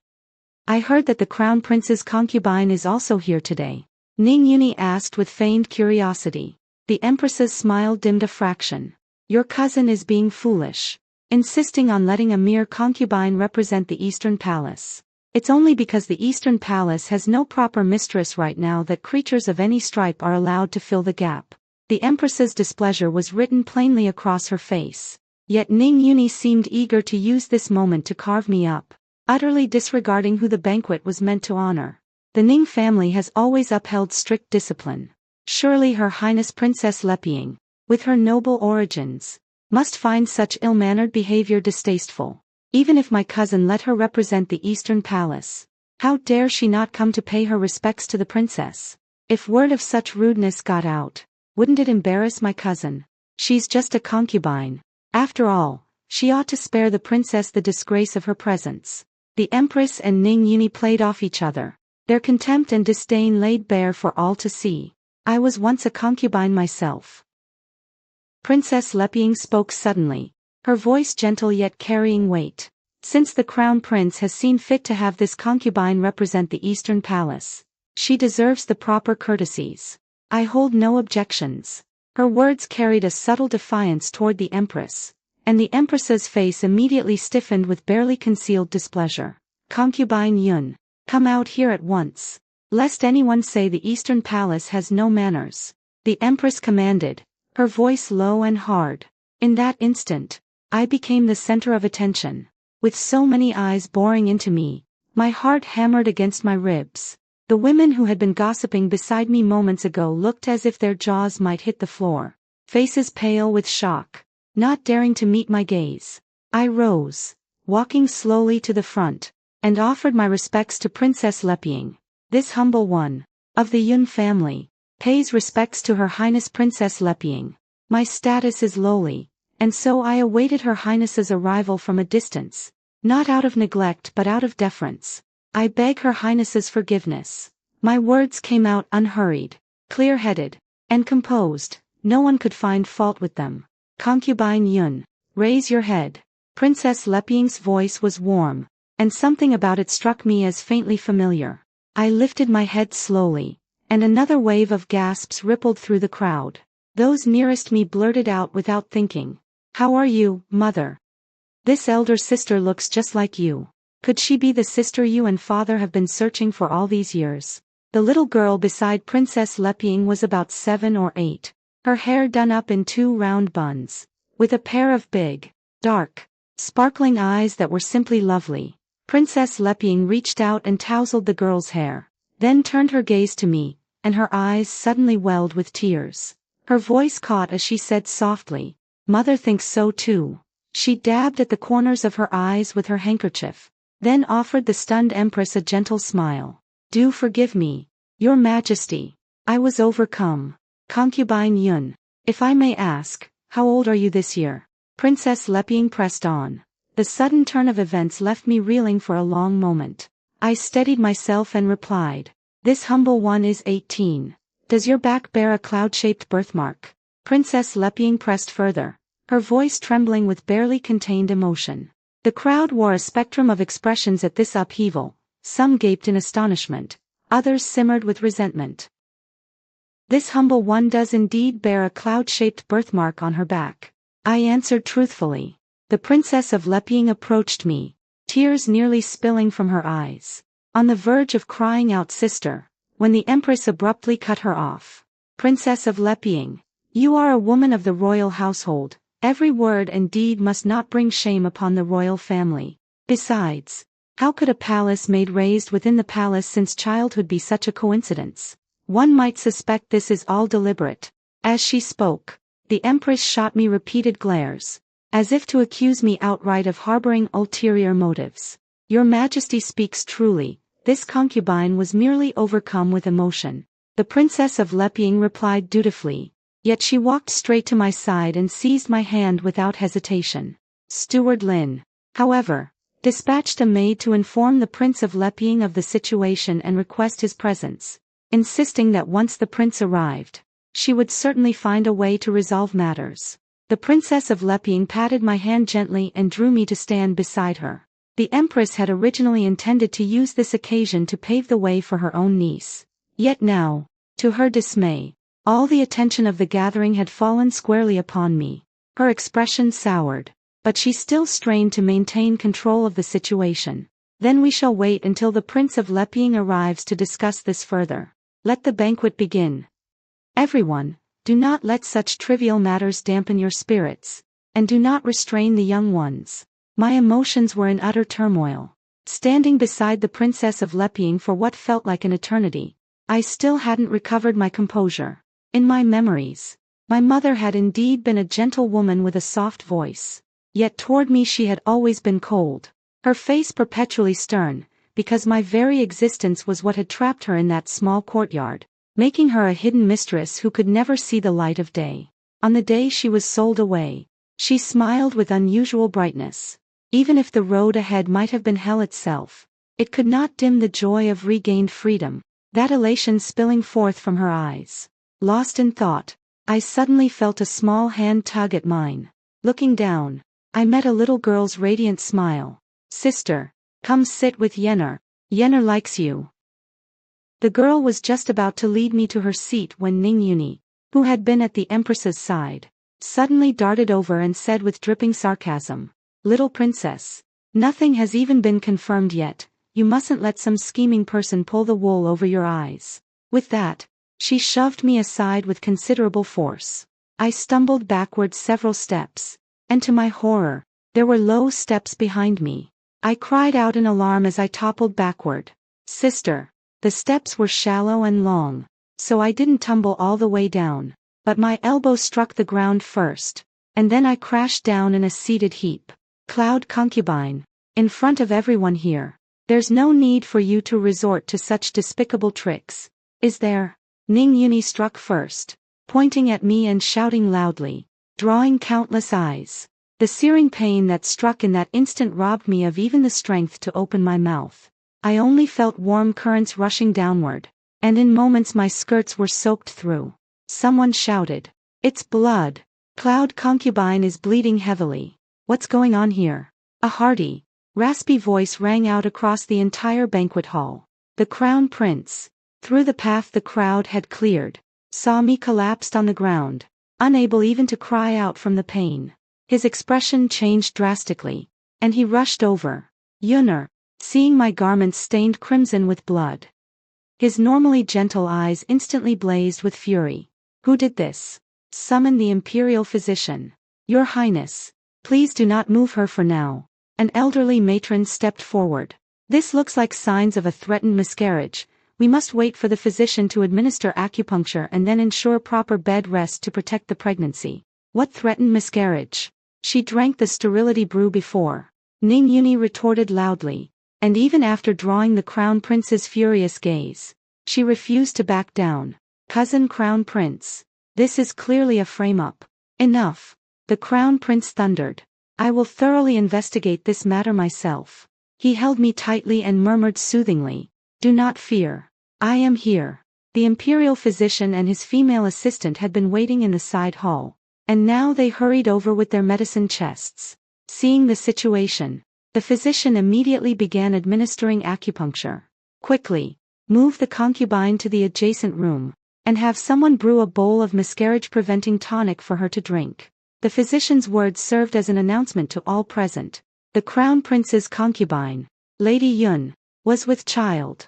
I heard that the crown prince's concubine is also here today. Ning asked with feigned curiosity. The empress's smile dimmed a fraction. Your cousin is being foolish, insisting on letting a mere concubine represent the Eastern Palace. It's only because the Eastern Palace has no proper mistress right now that creatures of any stripe are allowed to fill the gap. The empress's displeasure was written plainly across her face. Yet Ning seemed eager to use this moment to carve me up, utterly disregarding who the banquet was meant to honor. The Ning family has always upheld strict discipline. Surely Her Highness Princess Leping, with her noble origins, must find such ill-mannered behavior distasteful. Even if my cousin let her represent the Eastern Palace, how dare she not come to pay her respects to the princess? If word of such rudeness got out, wouldn't it embarrass my cousin? She's just a concubine. After all, she ought to spare the princess the disgrace of her presence. The empress and Ning played off each other, their contempt and disdain laid bare for all to see. I was once a concubine myself. Princess Leping spoke suddenly, her voice gentle yet carrying weight. Since the crown prince has seen fit to have this concubine represent the Eastern Palace, she deserves the proper courtesies. I hold no objections. Her words carried a subtle defiance toward the empress, and the empress's face immediately stiffened with barely concealed displeasure. Concubine Yun, come out here at once, lest anyone say the Eastern Palace has no manners. The empress commanded, her voice low and hard. In that instant, I became the center of attention. With so many eyes boring into me, my heart hammered against my ribs. The women who had been gossiping beside me moments ago looked as if their jaws might hit the floor, faces pale with shock, not daring to meet my gaze. I rose, walking slowly to the front, and offered my respects to Princess Leping. This humble one, of the Yun family, pays respects to Her Highness Princess Leping. My status is lowly, and so I awaited Her Highness's arrival from a distance, not out of neglect but out of deference. I beg Her Highness's forgiveness. My words came out unhurried, clear-headed, and composed. No one could find fault with them. Concubine Yun, raise your head. Princess Leping's voice was warm, and something about it struck me as faintly familiar. I lifted my head slowly, and another wave of gasps rippled through the crowd. Those nearest me blurted out without thinking, "How are you, mother? This elder sister looks just like you. Could she be the sister you and father have been searching for all these years?" The little girl beside Princess Leping was about 7 or 8, her hair done up in 2 round buns, with a pair of big, dark, sparkling eyes that were simply lovely. Princess Leping reached out and tousled the girl's hair, then turned her gaze to me, and her eyes suddenly welled with tears. Her voice caught as she said softly, "Mother thinks so too." She dabbed at the corners of her eyes with her handkerchief, then offered the stunned empress a gentle smile. "Do forgive me, Your Majesty. I was overcome." Concubine Yun, if I may ask, how old are you this year? Princess Leping pressed on. The sudden turn of events left me reeling for a long moment. I steadied myself and replied, "This humble one is 18. Does your back bear a cloud-shaped birthmark?" Princess Leping pressed further, her voice trembling with barely contained emotion. The crowd wore a spectrum of expressions at this upheaval. Some gaped in astonishment, others simmered with resentment. "This humble one does indeed bear a cloud-shaped birthmark on her back," I answered truthfully. The Princess of Leping approached me, tears nearly spilling from her eyes, on the verge of crying out "Sister," when the Empress abruptly cut her off. "Princess of Leping, you are a woman of the royal household. Every word and deed must not bring shame upon the royal family. Besides, how could a palace maid raised within the palace since childhood be such a coincidence? One might suspect this is all deliberate." As she spoke, The empress shot me repeated glares, as if to accuse me outright of harboring ulterior motives. Your Majesty speaks truly, this concubine was merely overcome with emotion. The Princess of Leping replied dutifully, yet she walked straight to my side and seized my hand without hesitation. Steward Lin, however, dispatched a maid to inform the Prince of Leping of the situation and request his presence, insisting that once the prince arrived, she would certainly find a way to resolve matters. The Princess of Leping patted my hand gently and drew me to stand beside her. The Empress had originally intended to use this occasion to pave the way for her own niece. Yet now, to her dismay, all the attention of the gathering had fallen squarely upon me. Her expression soured, but she still strained to maintain control of the situation. Then we shall wait until the Prince of Leping arrives to discuss this further. Let the banquet begin. Everyone, do not let such trivial matters dampen your spirits, and do not restrain the young ones. My emotions were in utter turmoil. Standing beside the Princess of Leping for what felt like an eternity, I still hadn't recovered my composure. In my memories, my mother had indeed been a gentle woman with a soft voice. Yet toward me she had always been cold, her face perpetually stern, because my very existence was what had trapped her in that small courtyard, making her a hidden mistress who could never see the light of day. On the day she was sold away, she smiled with unusual brightness. Even if the road ahead might have been hell itself, it could not dim the joy of regained freedom, that elation spilling forth from her eyes. Lost in thought, I suddenly felt a small hand tug at mine. Looking down, I met a little girl's radiant smile. Sister, come sit with Yenner. Yenner likes you. The girl was just about to lead me to her seat when Ningyuni, who had been at the Empress's side, suddenly darted over and said with dripping sarcasm, Little princess, nothing has even been confirmed yet, you mustn't let some scheming person pull the wool over your eyes. With that, she shoved me aside with considerable force. I stumbled backwards several steps, and to my horror, there were low steps behind me. I cried out in alarm as I toppled backward. Sister, the steps were shallow and long, so I didn't tumble all the way down, but my elbow struck the ground first, and then I crashed down in a seated heap. Cloud concubine, in front of everyone here, there's no need for you to resort to such despicable tricks, is there? Ningyuni struck first, pointing at me and shouting loudly, drawing countless eyes. The searing pain that struck in that instant robbed me of even the strength to open my mouth. I only felt warm currents rushing downward, and in moments my skirts were soaked through. Someone shouted, It's blood! Cloud concubine is bleeding heavily. What's going on here? A hearty, raspy voice rang out across the entire banquet hall. The crown prince, through the path the crowd had cleared, saw me collapsed on the ground, unable even to cry out from the pain. His expression changed drastically, and he rushed over. Yenner, seeing my garments stained crimson with blood. His normally gentle eyes instantly blazed with fury. Who did this? Summon the imperial physician. Your Highness, please do not move her for now. An elderly matron stepped forward. This looks like signs of a threatened miscarriage. We must wait for the physician to administer acupuncture and then ensure proper bed rest to protect the pregnancy. What threatened miscarriage? She drank the sterility brew before. Ningyuni retorted loudly, and even after drawing the crown prince's furious gaze, she refused to back down. Cousin Crown Prince, this is clearly a frame-up. Enough, the Crown Prince thundered. I will thoroughly investigate this matter myself. He held me tightly and murmured soothingly, Do not fear. I am here. The imperial physician and his female assistant had been waiting in the side hall, and now they hurried over with their medicine chests. Seeing the situation, the physician immediately began administering acupuncture. Quickly, move the concubine to the adjacent room, and have someone brew a bowl of miscarriage-preventing tonic for her to drink. The physician's words served as an announcement to all present. The crown prince's concubine, Lady Yun, was with child.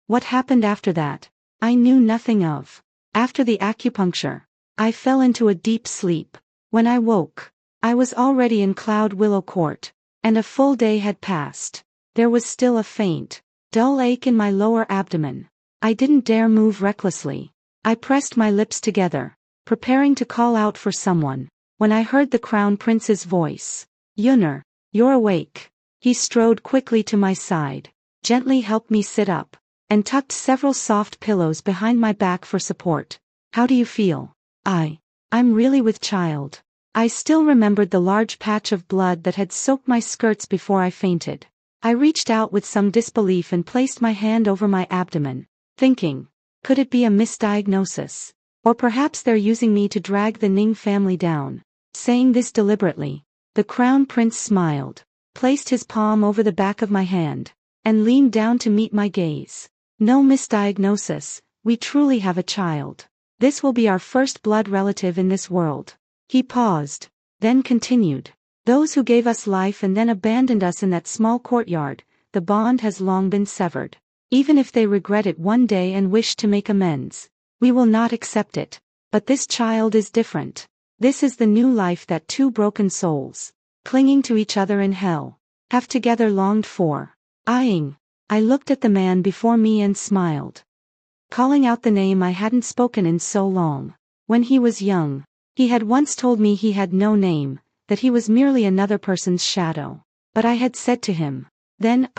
What happened after that, I knew nothing of. After the acupuncture, I fell into a deep sleep. When I woke, I was already in Cloud Willow Court, and a full day had passed. There was still a faint, dull ache in my lower abdomen. I didn't dare move recklessly. I pressed my lips together, preparing to call out for someone, when I heard the crown prince's voice. Yunner, you're awake. He strode quickly to my side, gently helped me sit up, and tucked several soft pillows behind my back for support. How do you feel? I'm really with child. I still remembered the large patch of blood that had soaked my skirts before I fainted. I reached out with some disbelief and placed my hand over my abdomen, thinking, could it be a misdiagnosis? Or perhaps they're using me to drag the Ning family down. Saying this deliberately, the crown prince smiled, placed his palm over the back of my hand, and leaned down to meet my gaze. No misdiagnosis, we truly have a child. This will be our first blood relative in this world. He paused, then continued. Those who gave us life and then abandoned us in that small courtyard, the bond has long been severed. Even if they regret it one day and wish to make amends, we will not accept it. But this child is different. This is the new life that two broken souls, clinging to each other in hell, have together longed for. I looked at the man before me and smiled, calling out the name I hadn't spoken in so long. When he was young, he had once told me he had no name, that he was merely another person's shadow. But I had said to him, then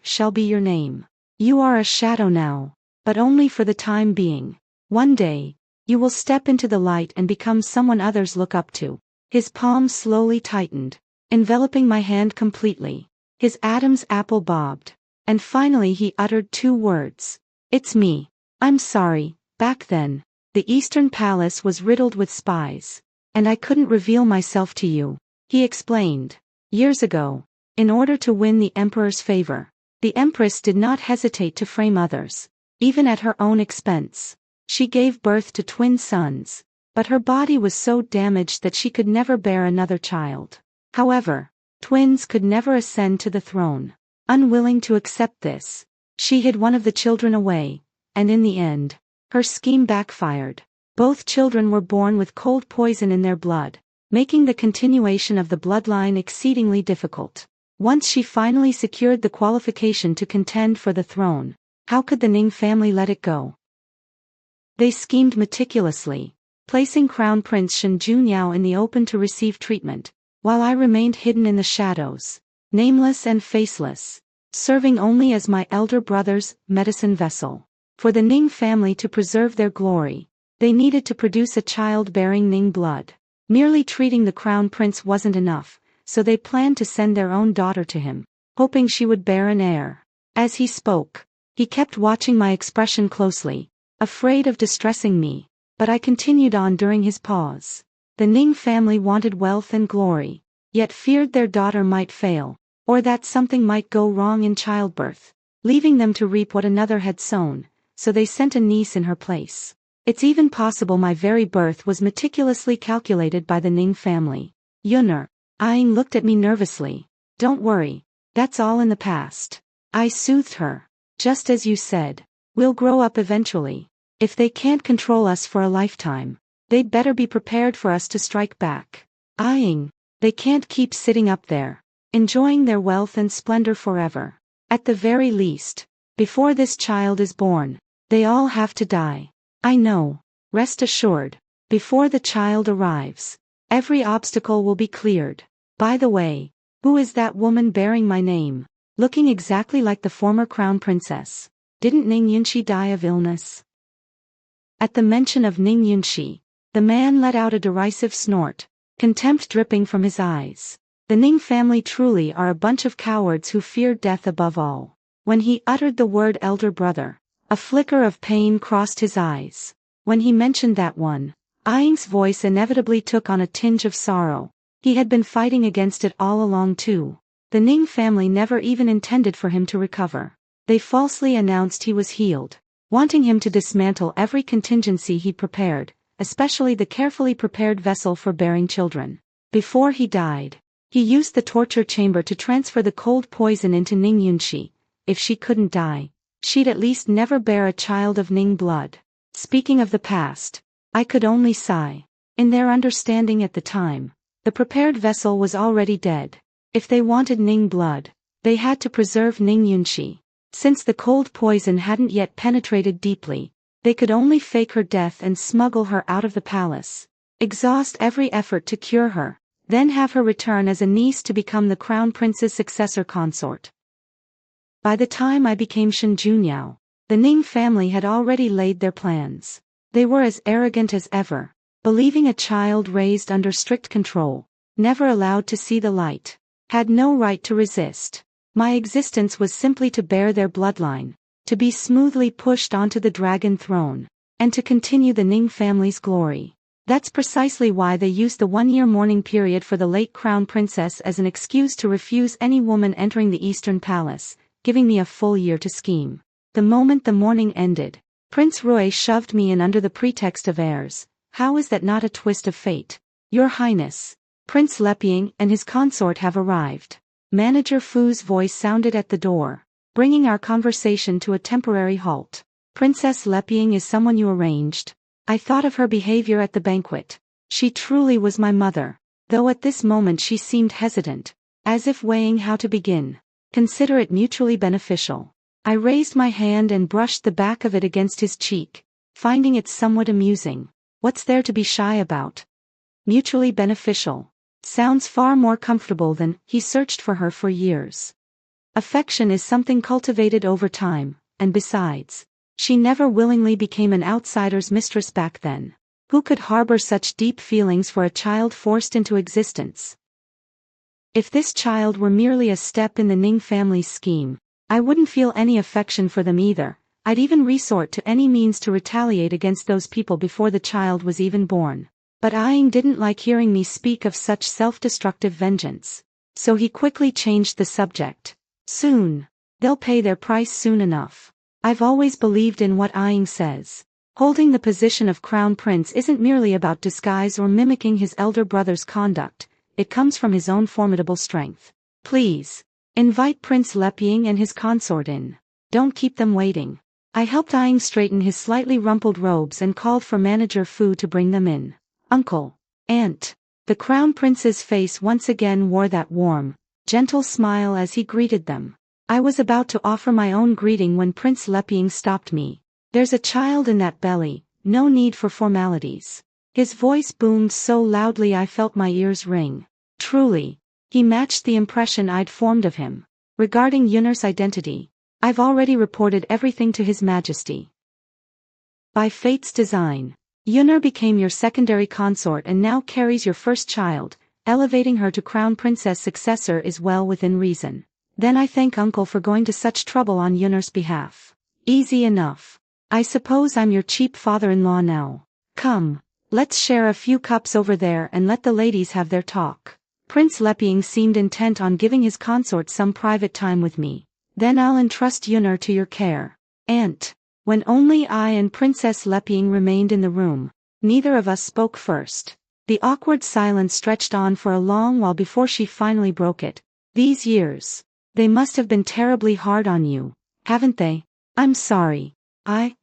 shall be your name. You are a shadow now, but only for the time being. One day, you will step into the light and become someone others look up to. His palm slowly tightened, enveloping my hand completely. His Adam's apple bobbed, and finally he uttered two words. It's me. I'm sorry. Back then, the Eastern Palace was riddled with spies, and I couldn't reveal myself to you. He explained. Years ago, in order to win the Emperor's favor, the Empress did not hesitate to frame others, even at her own expense. She gave birth to twin sons, but her body was so damaged that she could never bear another child. However, twins could never ascend to the throne. Unwilling to accept this, she hid one of the children away, and in the end, her scheme backfired. Both children were born with cold poison in their blood, making the continuation of the bloodline exceedingly difficult. Once she finally secured the qualification to contend for the throne, how could the Ning family let it go? They schemed meticulously, placing Crown Prince Shen Junyao in the open to receive treatment, while I remained hidden in the shadows, nameless and faceless, serving only as my elder brother's medicine vessel. For the Ning family to preserve their glory, they needed to produce a child bearing Ning blood. Merely treating the Crown Prince wasn't enough, so they planned to send their own daughter to him, hoping she would bear an heir. As he spoke, he kept watching my expression closely, afraid of distressing me, but I continued on during his pause. The Ning family wanted wealth and glory, yet feared their daughter might fail, or that something might go wrong in childbirth, leaving them to reap what another had sown, so they sent a niece in her place. It's even possible my very birth was meticulously calculated by the Ning family. Yunner, looked at me nervously. Don't worry, that's all in the past. I soothed her. Just as you said, we'll grow up eventually. If they can't control us for a lifetime, they'd better be prepared for us to strike back. They can't keep sitting up there, enjoying their wealth and splendor forever. At the very least, before this child is born, they all have to die. I know. Rest assured, before the child arrives, every obstacle will be cleared. By the way, who is that woman bearing my name, looking exactly like the former crown princess? Didn't Ning Yunxi die of illness? At the mention of Ning Yunxi, the man let out a derisive snort, contempt dripping from his eyes. The Ning family truly are a bunch of cowards who fear death above all. When he uttered the word elder brother, a flicker of pain crossed his eyes. When he mentioned that one, Ying's voice inevitably took on a tinge of sorrow. He had been fighting against it all along too. The Ning family never even intended for him to recover. They falsely announced he was healed, wanting him to dismantle every contingency he prepared, especially the carefully prepared vessel for bearing children. Before he died, he used the torture chamber to transfer the cold poison into Ning Yunxi. If she couldn't die, she'd at least never bear a child of Ning blood. Speaking of the past, I could only sigh. In their understanding at the time, the prepared vessel was already dead. If they wanted Ning blood, they had to preserve Ning Yunxi. Since the cold poison hadn't yet penetrated deeply, They could only fake her death and smuggle her out of the palace, exhaust every effort to cure her, then have her return as a niece to become the crown prince's successor consort. By the time I became Shenjunyao, the Ning family had already laid their plans. They were as arrogant as ever, believing a child raised under strict control, never allowed to see the light, had no right to resist. My existence was simply to bear their bloodline, to be smoothly pushed onto the dragon throne, and to continue the Ning family's glory. That's precisely why they used the one-year mourning period for the late crown princess as an excuse to refuse any woman entering the Eastern Palace, giving me a full year to scheme. The moment the mourning ended, Prince Rui shoved me in under the pretext of heirs. How is that not a twist of fate? Your Highness, Prince Leping and his consort have arrived. Manager Fu's voice sounded at the door, bringing our conversation to a temporary halt. Princess Leping is someone you arranged? I thought of her behavior at the banquet. She truly was my mother, though at this moment she seemed hesitant, as if weighing how to begin. Consider it mutually beneficial. I raised my hand and brushed the back of it against his cheek, finding it somewhat amusing. What's there to be shy about? Mutually beneficial. Sounds far more comfortable than, he searched for her for years. Affection is something cultivated over time, and besides, she never willingly became an outsider's mistress back then. Who could harbor such deep feelings for a child forced into existence? If this child were merely a step in the Ning family's scheme, I wouldn't feel any affection for them either. I'd even resort to any means to retaliate against those people before the child was even born. But Aang didn't like hearing me speak of such self-destructive vengeance, so he quickly changed the subject. Soon. They'll pay their price soon enough. I've always believed in what Aang says. Holding the position of crown prince isn't merely about disguise or mimicking his elder brother's conduct, it comes from his own formidable strength. Please, invite Prince Leping and his consort in. Don't keep them waiting. I helped Aang straighten his slightly rumpled robes and called for Manager Fu to bring them in. Uncle, Aunt. The crown prince's face once again wore that warm, gentle smile as he greeted them. I was about to offer my own greeting when Prince Leping stopped me. There's a child in that belly, no need for formalities. His voice boomed so loudly I felt my ears ring. Truly, he matched the impression I'd formed of him. Regarding Yunner's identity, I've already reported everything to His Majesty. By fate's design, Yunner became your secondary consort and now carries your first child. Elevating her to crown princess successor is well within reason. Then I thank Uncle for going to such trouble on Yunner's behalf. Easy enough. I suppose I'm your cheap father-in-law now. Come, let's share a few cups over there and let the ladies have their talk. Prince Leping seemed intent on giving his consort some private time with me. Then I'll entrust Yunner to your care. Aunt. When only I and Princess Leping remained in the room, neither of us spoke first. The awkward silence stretched on for a long while before she finally broke it. These years. They must have been terribly hard on you, haven't they? I'm sorry.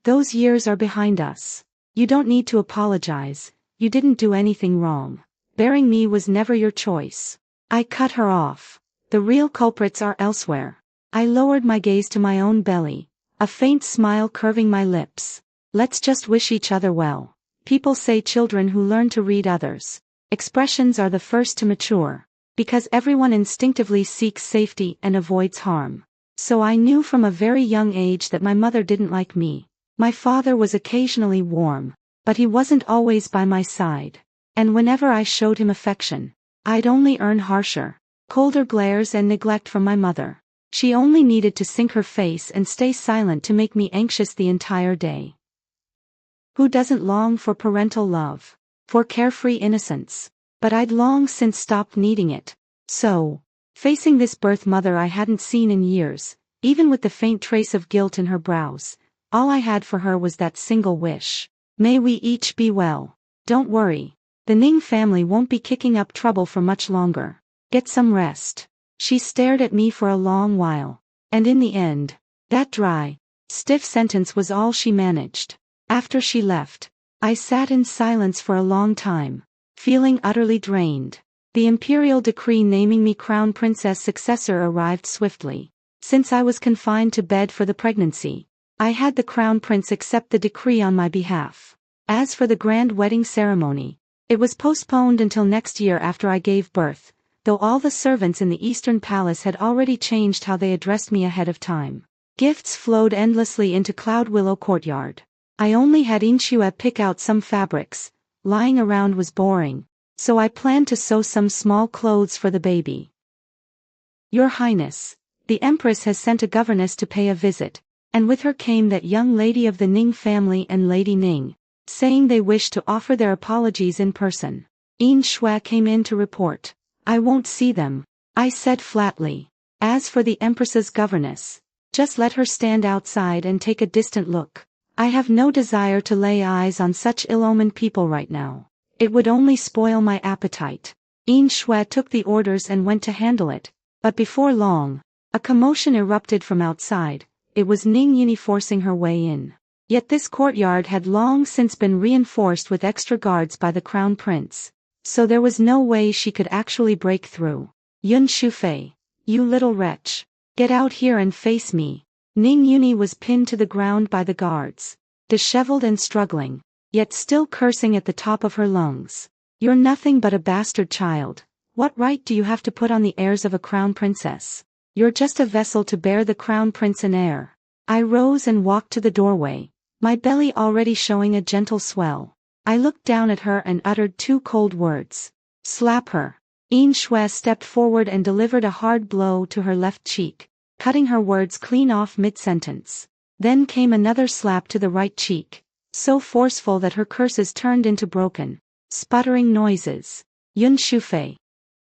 Those years are behind us. You don't need to apologize, you didn't do anything wrong. Bearing me was never your choice. I cut her off. The real culprits are elsewhere. I lowered my gaze to my own belly, a faint smile curving my lips. Let's just wish each other well. People say children who learn to read others' expressions are the first to mature. Because everyone instinctively seeks safety and avoids harm. So I knew from a very young age that my mother didn't like me. My father was occasionally warm, but he wasn't always by my side. And whenever I showed him affection, I'd only earn harsher, colder glares and neglect from my mother. She only needed to sink her face and stay silent to make me anxious the entire day. Who doesn't long for parental love? For carefree innocence? But I'd long since stopped needing it. So, facing this birth mother I hadn't seen in years, even with the faint trace of guilt in her brows, all I had for her was that single wish. May we each be well. Don't worry. The Ning family won't be kicking up trouble for much longer. Get some rest. She stared at me for a long while. And in the end, that dry, stiff sentence was all she managed. After she left, I sat in silence for a long time, feeling utterly drained. The imperial decree naming me crown princess successor arrived swiftly. Since I was confined to bed for the pregnancy, I had the crown prince accept the decree on my behalf. As for the grand wedding ceremony, it was postponed until next year after I gave birth, though all the servants in the Eastern Palace had already changed how they addressed me ahead of time. Gifts flowed endlessly into Cloud Willow Courtyard. I only had him.A pick out some fabrics. Lying around was boring, so I planned to sew some small clothes for the baby. Your Highness, the Empress has sent a governess to pay a visit, and with her came that young lady of the Ning family and Lady Ning, saying they wish to offer their apologies in person. Him.A came in to report. I won't see them, I said flatly. As for the Empress's governess, just let her stand outside and take a distant look. I have no desire to lay eyes on such ill-omened people right now. It would only spoil my appetite. Him.A took the orders and went to handle it, but before long, a commotion erupted from outside. It was Ning forcing her way in. Yet this courtyard had long since been reinforced with extra guards by the crown prince, so there was no way she could actually break through. Yun Shufei, you little wretch. Get out here and face me. Ning was pinned to the ground by the guards, disheveled and struggling, yet still cursing at the top of her lungs. You're nothing but a bastard child. What right do you have to put on the airs of a crown princess? You're just a vessel to bear the crown prince and heir. I rose and walked to the doorway, my belly already showing a gentle swell. I looked down at her and uttered two cold words. Slap her. Him.A stepped forward and delivered a hard blow to her left cheek, cutting her words clean off mid-sentence. Then came another slap to the right cheek, so forceful that her curses turned into broken, sputtering noises. Yun Shufei.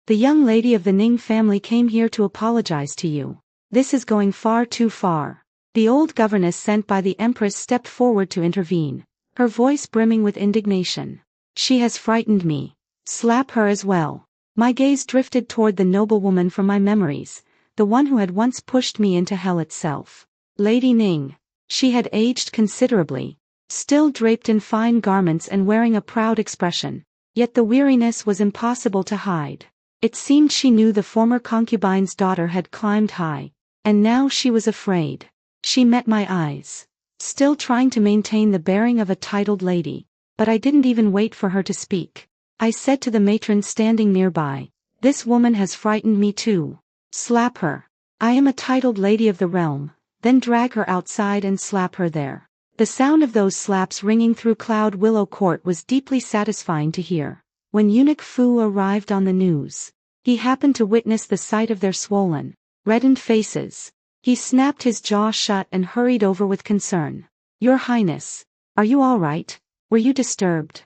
The young lady of the Ning family came here to apologize to you. This is going far too far. The old governess sent by the Empress stepped forward to intervene, her voice brimming with indignation. She has frightened me. Slap her as well. My gaze drifted toward the noblewoman from my memories, the one who had once pushed me into hell itself. Lady Ning. She had aged considerably, still draped in fine garments and wearing a proud expression, yet the weariness was impossible to hide. It seemed she knew the former concubine's daughter had climbed high, and now she was afraid. She met my eyes, still trying to maintain the bearing of a titled lady, but I didn't even wait for her to speak. I said to the matron standing nearby, this woman has frightened me too. Slap her. I am a titled lady of the realm, then drag her outside and slap her there. The sound of those slaps ringing through Cloud Willow Court was deeply satisfying to hear. When Eunuch Fu arrived on the news, he happened to witness the sight of their swollen, reddened faces. He snapped his jaw shut and hurried over with concern. Your Highness, are you all right? Were you disturbed?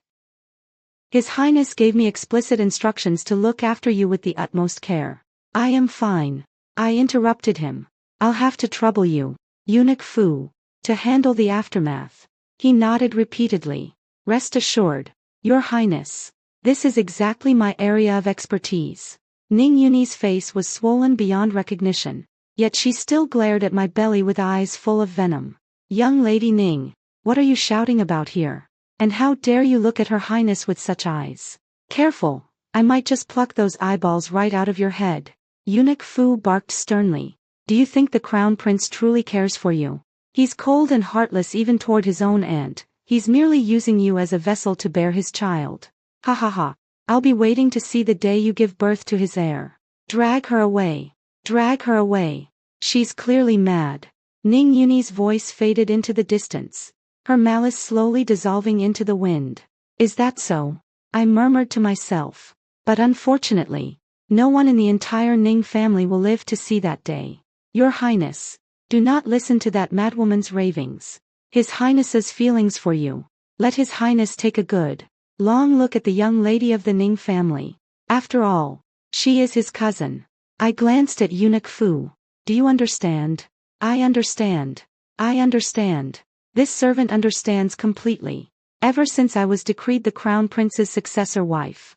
His Highness gave me explicit instructions to look after you with the utmost care. I am fine. I interrupted him. I'll have to trouble you, Eunuch Fu, to handle the aftermath. He nodded repeatedly. Rest assured, Your Highness. This is exactly my area of expertise. Ning face was swollen beyond recognition, yet she still glared at my belly with eyes full of venom. Young Lady Ning, what are you shouting about here? And how dare you look at Her Highness with such eyes? Careful, I might just pluck those eyeballs right out of your head. Eunuch Fu barked sternly. Do you think the Crown Prince truly cares for you? He's cold and heartless even toward his own aunt. He's merely using you as a vessel to bear his child. Ha ha ha. I'll be waiting to see the day you give birth to his heir. Drag her away. Drag her away. She's clearly mad. Ning Yunyi's voice faded into the distance, her malice slowly dissolving into the wind. Is that so? I murmured to myself. But unfortunately, no one in the entire Ning family will live to see that day. Your Highness, do not listen to that madwoman's ravings. His Highness's feelings for you. Let His Highness take a good, long look at the young lady of the Ning family. After all, she is his cousin. I glanced at Eunuch Fu. Do you understand? I understand. I understand. This servant understands completely. Ever since I was decreed the Crown Prince's successor wife,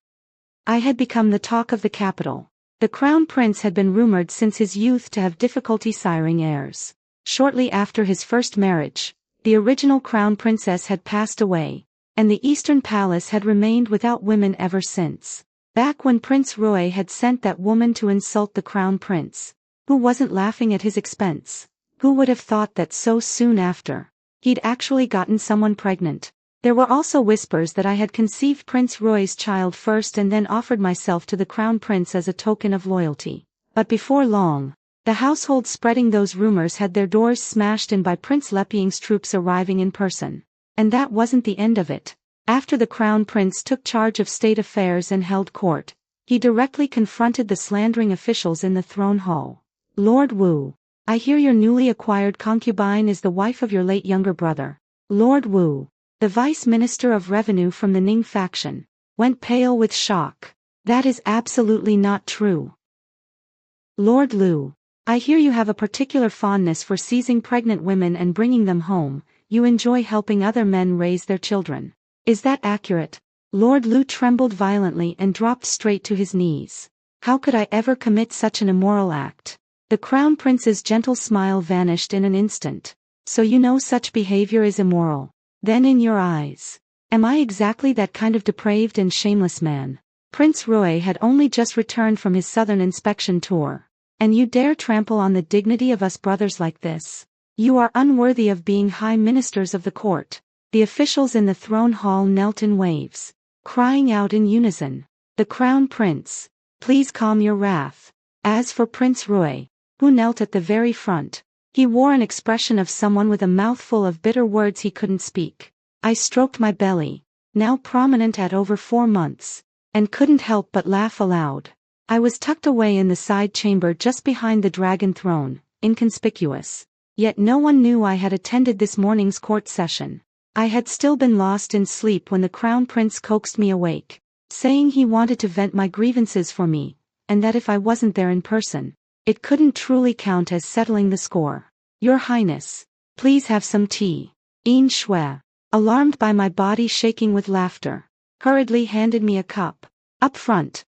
I had become the talk of the capital. The Crown Prince had been rumored since his youth to have difficulty siring heirs. Shortly after his first marriage, the original Crown Princess had passed away, and the Eastern Palace had remained without women ever since. Back when Prince Roy had sent that woman to insult the Crown Prince, who wasn't laughing at his expense, Who would have thought that so soon after, he'd actually gotten someone pregnant? There were also whispers that I had conceived Prince Roy's child first and then offered myself to the crown prince as a token of loyalty. But before long, the household spreading those rumors had their doors smashed in by Prince Leping's troops arriving in person. And that wasn't the end of it. After the crown prince took charge of state affairs and held court, he directly confronted the slandering officials in the throne hall. Lord Wu, I hear your newly acquired concubine is the wife of your late younger brother. Lord Wu, the vice minister of revenue from the Ning faction, went pale with shock. That is absolutely not true. Lord Liu, I hear you have a particular fondness for seizing pregnant women and bringing them home. You enjoy helping other men raise their children. Is that accurate? Lord Liu trembled violently and dropped straight to his knees. How could I ever commit such an immoral act? The crown prince's gentle smile vanished in an instant. So you know such behavior is immoral. Then in your eyes, am I exactly that kind of depraved and shameless man? Prince Roy had only just returned from his southern inspection tour. And you dare trample on the dignity of us brothers like this? You are unworthy of being high ministers of the court. The officials in the throne hall knelt in waves, crying out in unison, "The crown prince, please calm your wrath." As for Prince Roy, who knelt at the very front, he wore an expression of someone with a mouthful of bitter words he couldn't speak. I stroked my belly, now prominent at over 4 months, and couldn't help but laugh aloud. I was tucked away in the side chamber just behind the dragon throne, inconspicuous. Yet no one knew I had attended this morning's court session. I had still been lost in sleep when the crown prince coaxed me awake, saying he wanted to vent my grievances for me, and that if I wasn't there in person, it couldn't truly count as settling the score. Your Highness, please have some tea. Yin Shui, alarmed by my body shaking with laughter, hurriedly handed me a cup. Up front,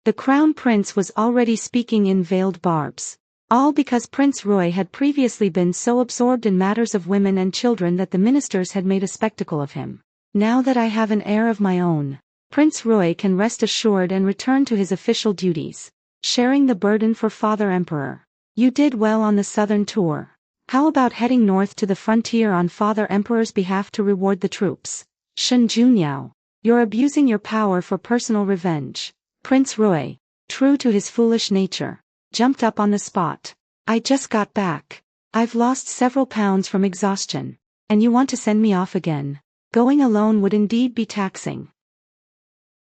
the crown prince was already speaking in veiled barbs. All because Prince Roy had previously been so absorbed in matters of women and children that the ministers had made a spectacle of him. Now that I have an heir of my own, Prince Roy can rest assured and return to his official duties, sharing the burden for Father Emperor. You did well on the southern tour. How about heading north to the frontier on Father Emperor's behalf to reward the troops? Shen Junyao, you're abusing your power for personal revenge. Prince Roy, true to his foolish nature, jumped up on the spot. I just got back. I've lost several pounds from exhaustion. And you want to send me off again? Going alone would indeed be taxing.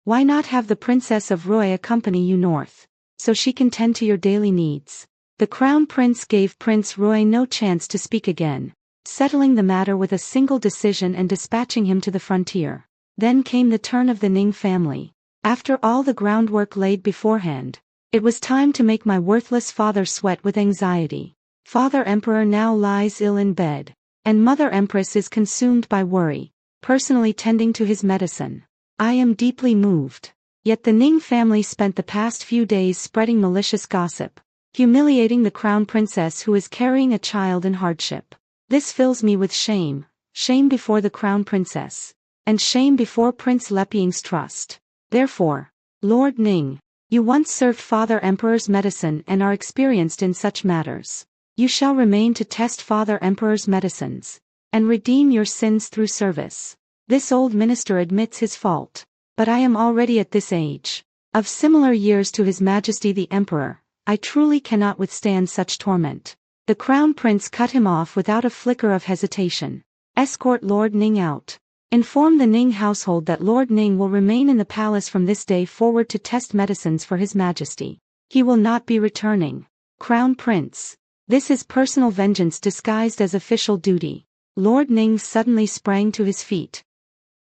Why not have the Princess of Roy accompany you north, so she can tend to your daily needs? The crown prince gave Prince Roy no chance to speak again, settling the matter with a single decision and dispatching him to the frontier. Then came the turn of the Ning family. After all the groundwork laid beforehand, it was time to make my worthless father sweat with anxiety. Father Emperor now lies ill in bed, and Mother Empress is consumed by worry, personally tending to his medicine. I am deeply moved. Yet the Ning family spent the past few days spreading malicious gossip, humiliating the crown princess who is carrying a child in hardship. This fills me with shame, shame before the crown princess, and shame before Prince Leping's trust. Therefore, Lord Ning, you once served Father Emperor's medicine and are experienced in such matters. You shall remain to test Father Emperor's medicines, and redeem your sins through service. This old minister admits his fault, but I am already at this age, of similar years to His Majesty the Emperor. I truly cannot withstand such torment. The crown prince cut him off without a flicker of hesitation. Escort Lord Ning out. Inform the Ning household that Lord Ning will remain in the palace from this day forward to test medicines for His Majesty. He will not be returning. Crown Prince. This is personal vengeance disguised as official duty. Lord Ning suddenly sprang to his feet.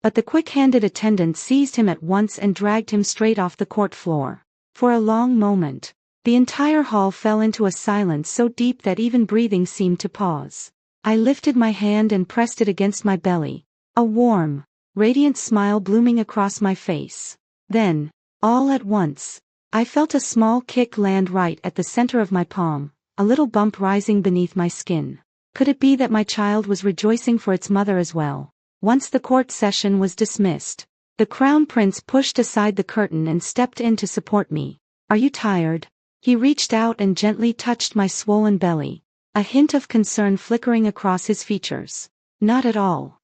But the quick-handed attendant seized him at once and dragged him straight off the court floor. For a long moment, the entire hall fell into a silence so deep that even breathing seemed to pause. I lifted my hand and pressed it against my belly, a warm, radiant smile blooming across my face. Then, all at once, I felt a small kick land right at the center of my palm, a little bump rising beneath my skin. Could it be that my child was rejoicing for its mother as well? Once the court session was dismissed, the crown prince pushed aside the curtain and stepped in to support me. Are you tired? He reached out and gently touched my swollen belly. a hint of concern flickering across his features. Not at all.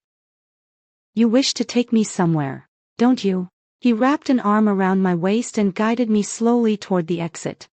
You wish to take me somewhere, don't you? He wrapped an arm around my waist and guided me slowly toward the exit.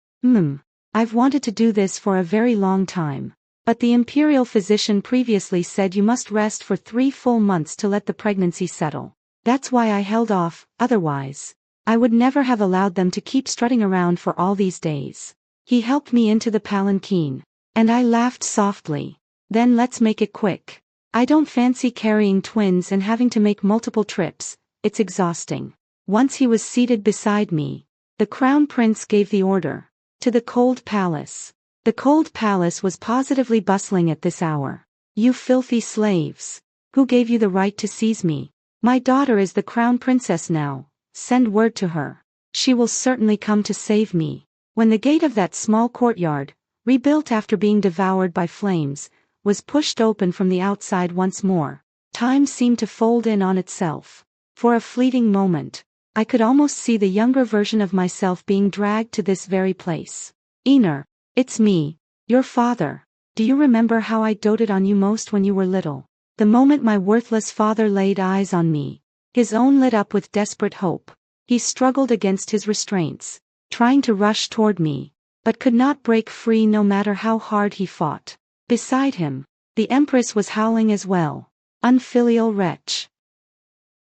I've wanted to do this for a very long time. But the imperial physician previously said you must rest for 3 full months to let the pregnancy settle. That's why I held off, otherwise I would never have allowed them to keep strutting around for all these days. He helped me into the palanquin, and I laughed softly. Then let's make it quick. I don't fancy carrying twins and having to make multiple trips, it's exhausting. Once he was seated beside me, the crown prince gave the order. To the cold palace. The cold palace was positively bustling at this hour. You filthy slaves. Who gave you the right to seize me? My daughter is the crown princess now. Send word to her. She will certainly come to save me. When the gate of that small courtyard, rebuilt after being devoured by flames, was pushed open from the outside once more, time seemed to fold in on itself. For a fleeting moment, I could almost see the younger version of myself being dragged to this very place. Einar, it's me, your father. Do you remember how I doted on you most when you were little? The moment my worthless father laid eyes on me, his own lit up with desperate hope. He struggled against his restraints, trying to rush toward me, but could not break free no matter how hard he fought. Beside him, the Empress was howling as well. Unfilial wretch.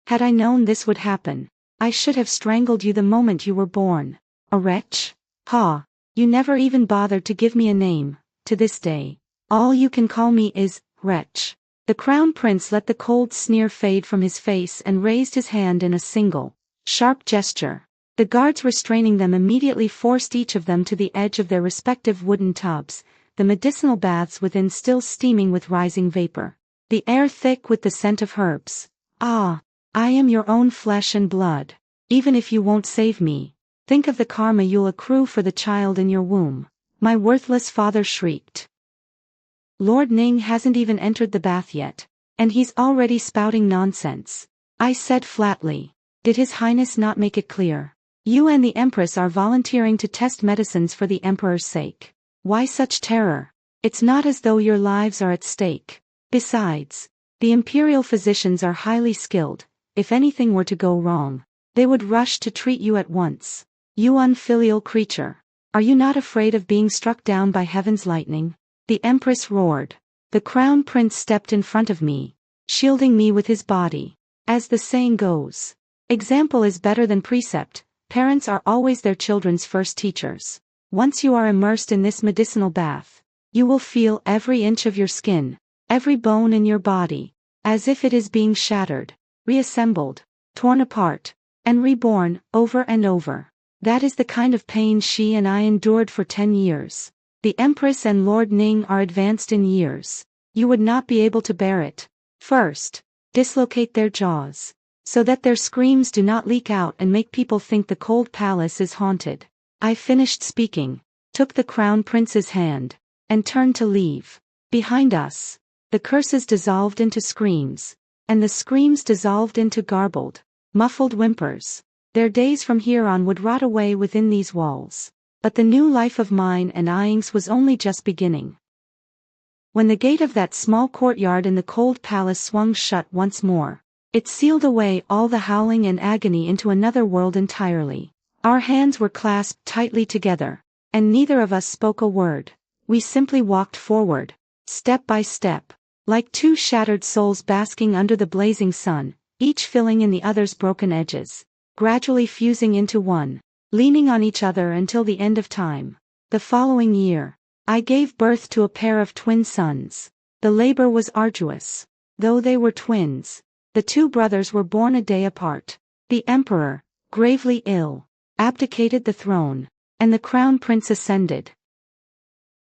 Had I known this would happen, I should have strangled you the moment you were born. A wretch? Ha! You never even bothered to give me a name. To this day, all you can call me is wretch. The crown prince let the cold sneer fade from his face and raised his hand in a single, sharp gesture. The guards restraining them immediately forced each of them to the edge of their respective wooden tubs, the medicinal baths within still steaming with rising vapor, the air thick with the scent of herbs. Ah! I am your own flesh and blood. Even if you won't save me, think of the karma you'll accrue for the child in your womb. My worthless father shrieked. Lord Ning hasn't even entered the bath yet, and he's already spouting nonsense. I said flatly. Did His Highness not make it clear? You and the Empress are volunteering to test medicines for the Emperor's sake. Why such terror? It's not as though your lives are at stake. Besides, the imperial physicians are highly skilled. If anything were to go wrong, they would rush to treat you at once. You unfilial creature. Are you not afraid of being struck down by heaven's lightning? The Empress roared. The crown prince stepped in front of me, shielding me with his body. As the saying goes, example is better than precept. Parents are always their children's first teachers. Once you are immersed in this medicinal bath, you will feel every inch of your skin, every bone in your body, as if it is being shattered, reassembled, torn apart, and reborn, over and over. That is the kind of pain she and I endured for 10 years. The Empress and Lord Ning are advanced in years. You would not be able to bear it. First, dislocate their jaws, so that their screams do not leak out and make people think the cold palace is haunted. I finished speaking, took the crown prince's hand, and turned to leave. Behind us, the curses dissolved into screams, and the screams dissolved into garbled, muffled whimpers. Their days from here on would rot away within these walls. But the new life of mine and Iing's was only just beginning. When the gate of that small courtyard in the cold palace swung shut once more, it sealed away all the howling and agony into another world entirely. Our hands were clasped tightly together, and neither of us spoke a word. We simply walked forward, step by step, like two shattered souls basking under the blazing sun, each filling in the other's broken edges, gradually fusing into one, leaning on each other until the end of time. The following year, I gave birth to a pair of twin sons. The labor was arduous. Though they were twins, the two brothers were born a day apart. The emperor, gravely ill, abdicated the throne, and the crown prince ascended.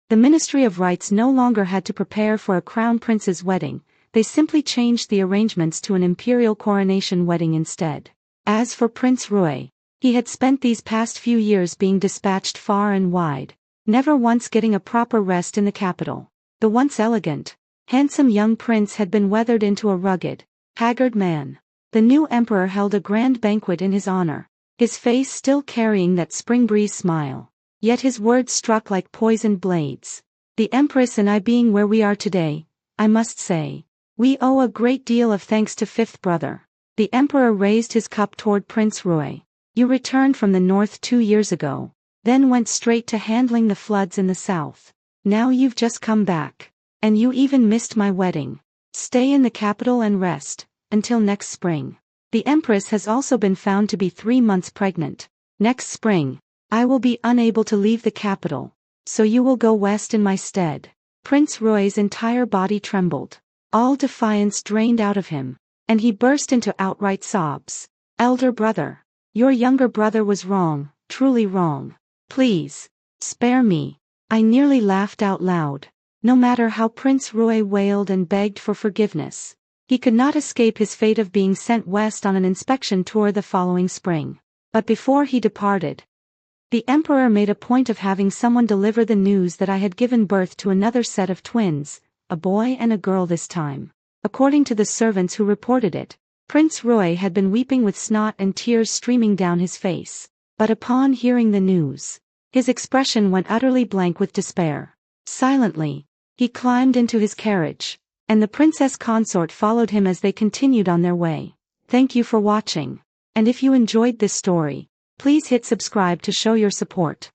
The Ministry of Rites no longer had to prepare for a crown prince's wedding, they simply changed the arrangements to an imperial coronation wedding instead. As for Prince Rui, he had spent these past few years being dispatched far and wide, never once getting a proper rest in the capital. The once elegant, handsome young prince had been weathered into a rugged, haggard man. The new emperor held a grand banquet in his honor, his face still carrying that spring breeze smile. Yet his words struck like poisoned blades. The Empress and I being where we are today, I must say, we owe a great deal of thanks to fifth brother. The Emperor raised his cup toward Prince Roy. You returned from the north 2 years ago, then went straight to handling the floods in the south. Now you've just come back. And you even missed my wedding. Stay in the capital and rest, until next spring. The Empress has also been found to be 3 months pregnant. Next spring, I will be unable to leave the capital, so you will go west in my stead. Prince Roy's entire body trembled. All defiance drained out of him, and he burst into outright sobs. Elder brother, your younger brother was wrong, truly wrong. Please, spare me. I nearly laughed out loud. No matter how Prince Roy wailed and begged for forgiveness, he could not escape his fate of being sent west on an inspection tour the following spring. But before he departed, the Emperor made a point of having someone deliver the news that I had given birth to another set of twins, a boy and a girl this time. According to the servants who reported it, Prince Roy had been weeping with snot and tears streaming down his face. But upon hearing the news, his expression went utterly blank with despair. Silently, he climbed into his carriage, and the princess consort followed him as they continued on their way. Thank you for watching. And if you enjoyed this story, please hit subscribe to show your support.